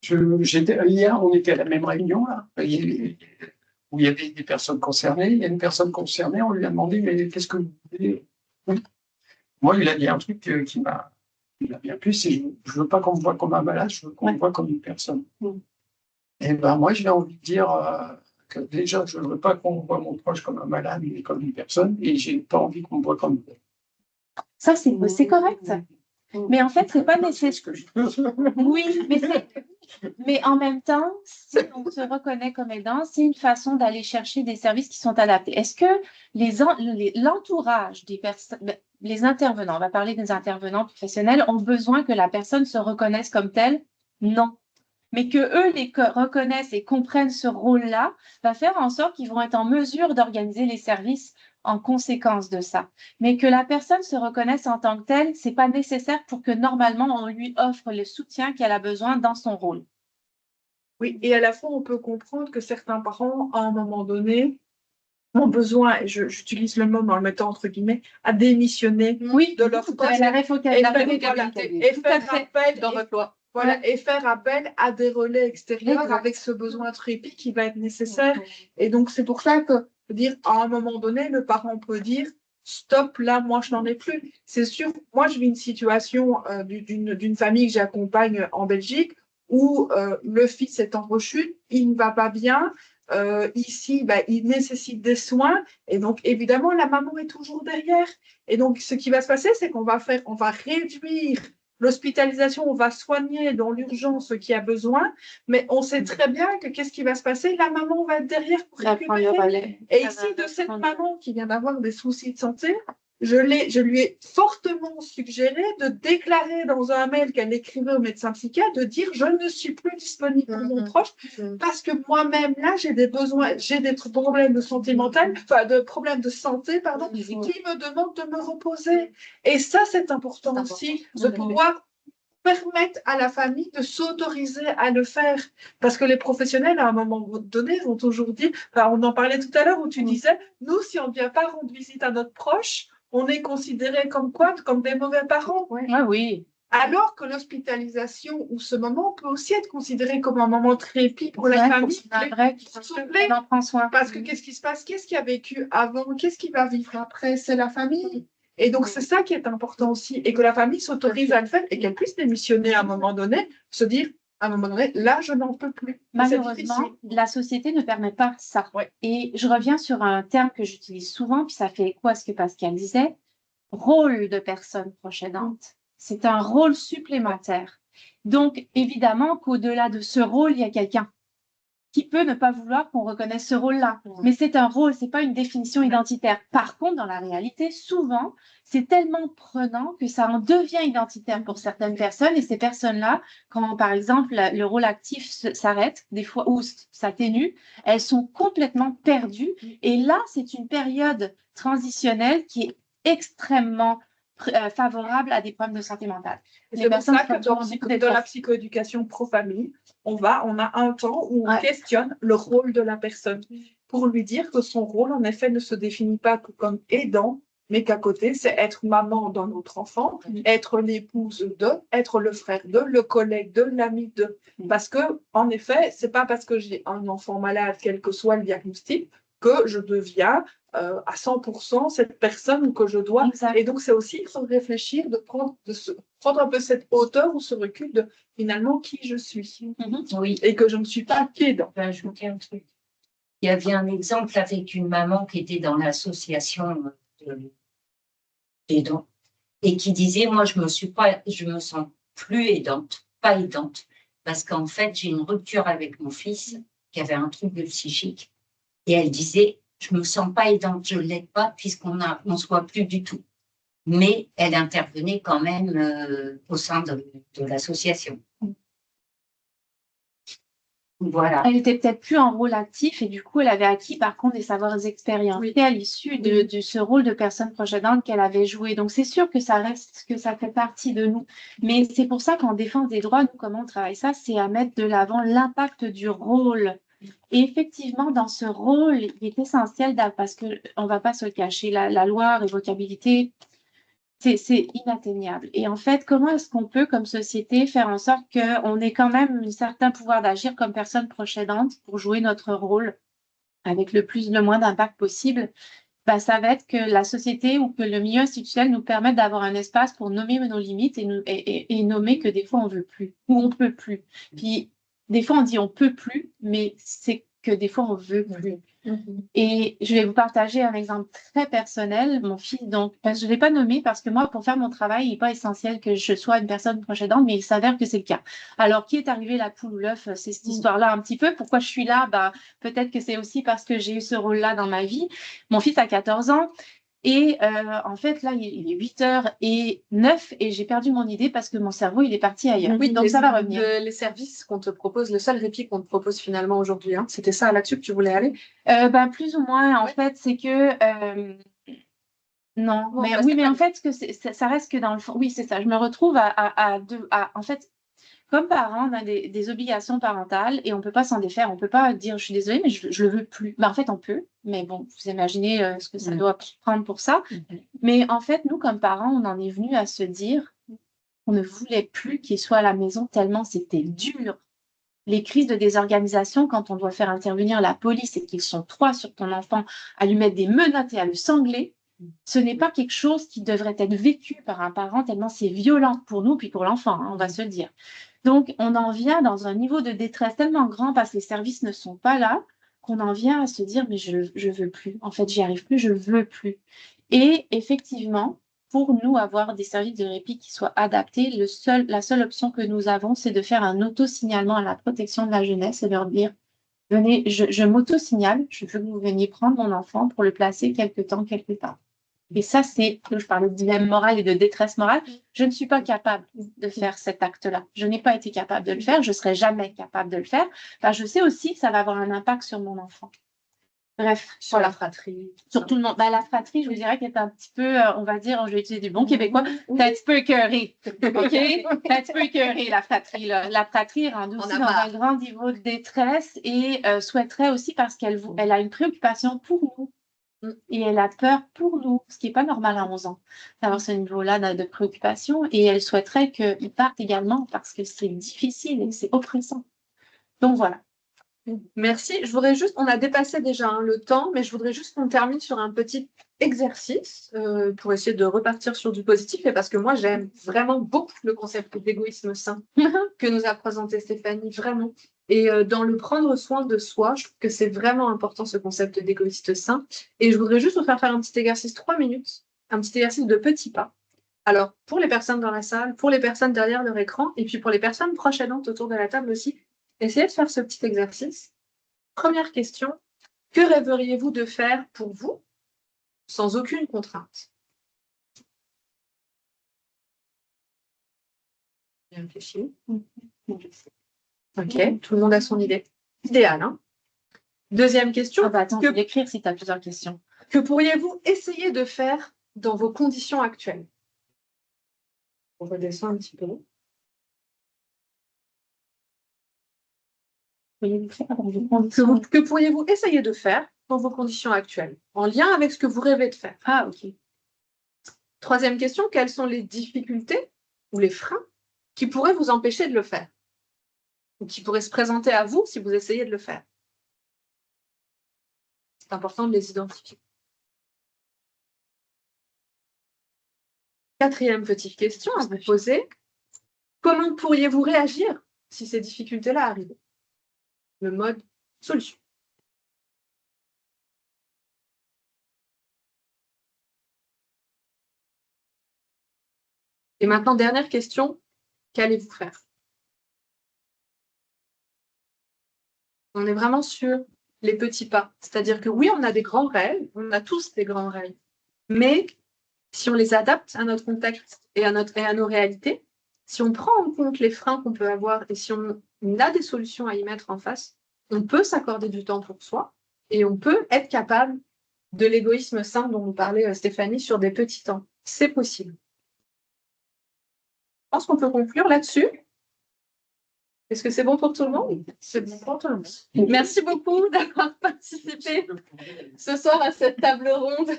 Hier, on était à la même réunion, là, où il y avait des personnes concernées. Il y a une personne concernée, on lui a demandé, mais qu'est-ce que vous voulez? Moi, il a dit un truc qui m'a bien plu, c'est je ne veux pas qu'on me voit comme un malade, je veux qu'on me voit comme une personne. Et ben moi, j'ai envie de dire que déjà, je ne veux pas qu'on voit mon proche comme un malade, mais comme une personne, et j'ai pas envie qu'on me voit comme une. Ça, c'est correct. Mais en fait, c'est pas nécessaire. Oui, mais en même temps, si on se reconnaît comme aidant, c'est une façon d'aller chercher des services qui sont adaptés. Est-ce que l'entourage des personnes, les intervenants, on va parler des intervenants professionnels, ont besoin que la personne se reconnaisse comme telle? Non. Mais que eux les reconnaissent et comprennent ce rôle-là, va faire en sorte qu'ils vont être en mesure d'organiser les services en conséquence de ça. Mais que la personne se reconnaisse en tant que telle, c'est pas nécessaire pour que normalement on lui offre le soutien qu'elle a besoin dans son rôle. Oui, et à la fois on peut comprendre que certains parents, à un moment donné, ont besoin, et j'utilise le mot en le mettant entre guillemets, à démissionner de leur poste et faire appel à des relais extérieurs avec ce besoin de répit qui va être nécessaire. Et donc c'est pour ça que dire à un moment donné, le parent peut dire stop, là, moi, je n'en ai plus. C'est sûr, moi, je vis une situation d'une famille que j'accompagne en Belgique où le fils est en rechute, il ne va pas bien. Ici, il nécessite des soins et donc évidemment la maman est toujours derrière. Et donc ce qui va se passer, c'est on va réduire l'hospitalisation, on va soigner dans l'urgence ce qui a besoin, mais on sait très bien que qu'est-ce qui va se passer, la maman va être derrière pour récupérer. Et ici, de cette maman qui vient d'avoir des soucis de santé, je lui ai fortement suggéré de déclarer dans un mail qu'elle écrivait au médecin psychiatre, de dire je ne suis plus disponible pour mon proche parce que moi-même là j'ai des besoins, j'ai des problèmes de santé mentale, enfin de problèmes de santé pardon, qui me demandent de me reposer. Et ça c'est important aussi de pouvoir permettre à la famille de s'autoriser à le faire. Parce que les professionnels, à un moment donné, vont toujours dire, on en parlait tout à l'heure où tu disais, nous, si on ne vient pas rendre visite à notre proche, on est considéré comme quoi? Comme des mauvais parents. Ah oui. Alors que l'hospitalisation ou ce moment peut aussi être considéré comme un moment de répit pour la famille. Prend soin. Parce que qu'est-ce qui se passe? Qu'est-ce qui a vécu avant? Qu'est-ce qui va vivre après? C'est la famille. Et donc, c'est ça qui est important aussi. Et que la famille s'autorise à le faire et qu'elle puisse démissionner à un moment donné, se dire, à un moment donné, là, je n'en peux plus. Malheureusement, la société ne permet pas ça. Ouais. Et je reviens sur un terme que j'utilise souvent, puis ça fait écho à ce que Pascal disait, rôle de personne proche aidante. C'est un rôle supplémentaire. Donc, évidemment qu'au-delà de ce rôle, il y a quelqu'un qui peut ne pas vouloir qu'on reconnaisse ce rôle-là. Mais c'est un rôle, c'est pas une définition identitaire. Par contre, dans la réalité, souvent, c'est tellement prenant que ça en devient identitaire pour certaines personnes. Et ces personnes-là, quand, par exemple, le rôle actif s'arrête, des fois, ou s'atténue, elles sont complètement perdues. Et là, c'est une période transitionnelle qui est extrêmement favorable à des problèmes de santé mentale. C'est pour ça que dans la psychoéducation pro-famille, on a un temps où on questionne le rôle de la personne pour lui dire que son rôle, en effet, ne se définit pas que comme aidant, mais qu'à côté, c'est être maman d'un autre enfant, être l'épouse de, être le frère de, le collègue de, l'ami de. Parce que, en effet, c'est pas parce que j'ai un enfant malade, quel que soit le diagnostic, que je deviens à 100% cette personne que je dois. Exact. Et donc, c'est aussi, il faut réfléchir, de prendre un peu cette hauteur ou ce recul de finalement qui je suis. Oui. Et que je ne suis pas qu'aidant. Je vais ajouter un truc. Il y avait un exemple avec une maman qui était dans l'association d'aidants et qui disait, moi, je me sens plus aidante, pas aidante, parce qu'en fait, j'ai une rupture avec mon fils qui avait un trouble psychique. Et elle disait, je me sens pas aidante, je l'aide pas puisqu'on se voit plus du tout. Mais elle intervenait quand même au sein de l'association. Voilà. Elle était peut-être plus en rôle actif et du coup, elle avait acquis par contre des savoirs expérimentés à l'issue de ce rôle de personne proche aidante qu'elle avait joué. Donc, c'est sûr que ça fait partie de nous. Mais c'est pour ça qu'en défense des droits, nous, comment on travaille ça, c'est à mettre de l'avant l'impact du rôle. Et effectivement, dans ce rôle, il est essentiel parce qu'on ne va pas se le cacher, la loi révocabilité, c'est inatteignable. Et en fait, comment est-ce qu'on peut, comme société, faire en sorte qu'on ait quand même un certain pouvoir d'agir comme personne proche aidante pour jouer notre rôle avec le moins d'impact possible? Ça va être que la société ou que le milieu institutionnel nous permette d'avoir un espace pour nommer nos limites et nommer que des fois on ne veut plus ou on ne peut plus. Puis, des fois on dit on ne peut plus, mais c'est que des fois on ne veut plus. Et je vais vous partager un exemple très personnel. Mon fils, donc, je ne l'ai pas nommé parce que moi, pour faire mon travail, il n'est pas essentiel que je sois une personne proche aidante, mais il s'avère que c'est le cas. Alors, qui est arrivé la poule ou l'œuf? C'est cette histoire-là un petit peu. Pourquoi je suis là? Peut-être que c'est aussi parce que j'ai eu ce rôle-là dans ma vie. Mon fils a 14 ans. Et en fait, là, il est 8h09 et j'ai perdu mon idée parce que mon cerveau, il est parti ailleurs. Oui, donc ça va revenir. Les services qu'on te propose, le seul répit qu'on te propose finalement aujourd'hui, c'était ça là-dessus que tu voulais aller? Plus ou moins, en fait, c'est que... non, Bon, mais en fait, ça reste que dans le fond... Oui, c'est ça. Je me retrouve en fait... Comme parents, on a des obligations parentales et on ne peut pas s'en défaire. On ne peut pas dire je suis désolée, mais je ne le veux plus. En fait, on peut, mais bon, vous imaginez ce que ça doit prendre pour ça. Mais en fait, nous, comme parents, on en est venus à se dire qu'on ne voulait plus qu'il soit à la maison tellement c'était dur. Les crises de désorganisation, quand on doit faire intervenir la police et qu'ils sont 3 sur ton enfant, à lui mettre des menottes et à le sangler, Ce n'est pas quelque chose qui devrait être vécu par un parent tellement c'est violent pour nous puis pour l'enfant, hein, on va se le dire. Donc, on en vient dans un niveau de détresse tellement grand parce que les services ne sont pas là qu'on en vient à se dire mais je veux plus. En fait, j'y arrive plus, je veux plus. Et effectivement, pour nous avoir des services de répit qui soient adaptés, la seule option que nous avons, c'est de faire un auto-signalement à la protection de la jeunesse et leur dire venez, je m'auto-signale, je veux que vous veniez prendre mon enfant pour le placer quelque temps, quelque part. Et ça, c'est, je parlais de dilemme moral et de détresse morale, je ne suis pas capable de faire cet acte-là. Je n'ai pas été capable de le faire, je ne serai jamais capable de le faire. Enfin, je sais aussi que ça va avoir un impact sur mon enfant. Bref, Sur la fratrie. sur tout le monde. Bah, la fratrie, je vous dirais qu'elle est un petit peu, on va dire, je vais utiliser du bon québécois, c'est un petit peu écœurée. OK? C'est un petit peu écœurée, la fratrie. Là. La fratrie est rendue aussi dans un grand niveau de détresse et souhaiterait aussi parce qu'elle a une préoccupation pour nous. Et elle a peur pour nous, ce qui n'est pas normal à 11 ans, d'avoir ce niveau-là de préoccupation. Et elle souhaiterait qu'ils partent également parce que c'est difficile et c'est oppressant. Donc voilà. Merci. Je voudrais juste, on a dépassé déjà le temps, mais je voudrais juste qu'on termine sur un petit exercice pour essayer de repartir sur du positif. Et parce que moi, j'aime vraiment beaucoup le concept d'égoïsme sain que nous a présenté Stéphanie, vraiment. Et dans le prendre soin de soi, je trouve que c'est vraiment important ce concept d'égoïste sain. Et je voudrais juste vous faire un petit exercice 3 minutes, un petit exercice de petits pas. Alors, pour les personnes dans la salle, pour les personnes derrière leur écran, et puis pour les personnes proches aidantes autour de la table aussi, essayez de faire ce petit exercice. Première question, que rêveriez-vous de faire pour vous sans aucune contrainte? Bien réfléchi. Ok, tout le monde a son idée. Idéal, hein? Deuxième question. Attends, je vais l'écrire si tu as plusieurs questions. Que pourriez-vous essayer de faire dans vos conditions actuelles? On redescend un petit peu. Que pourriez-vous essayer de faire dans vos conditions actuelles, en lien avec ce que vous rêvez de faire? Ah, ok. Troisième question, quelles sont les difficultés ou les freins qui pourraient vous empêcher de le faire? Ou qui pourraient se présenter à vous si vous essayez de le faire? C'est important de les identifier. Quatrième petite question à vous poser, comment pourriez-vous réagir si ces difficultés-là arrivent? Le mode solution. Et maintenant, dernière question, qu'allez-vous faire? On est vraiment sur les petits pas. C'est-à-dire que oui, on a des grands rêves, on a tous des grands rêves, mais si on les adapte à notre contexte et à nos réalités, si on prend en compte les freins qu'on peut avoir et si on a des solutions à y mettre en face, on peut s'accorder du temps pour soi et on peut être capable de l'égoïsme sain dont nous parlait Stéphanie sur des petits temps. C'est possible. Je pense qu'on peut conclure là-dessus. Est-ce que c'est bon pour tout le monde? C'est bon pour tout le monde. Merci beaucoup d'avoir participé ce soir à cette table ronde.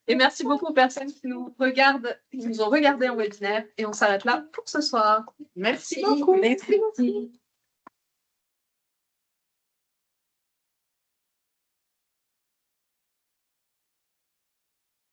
Et merci beaucoup aux personnes qui nous regardent, qui nous ont regardé en webinaire. Et on s'arrête là pour ce soir. Merci beaucoup. Merci.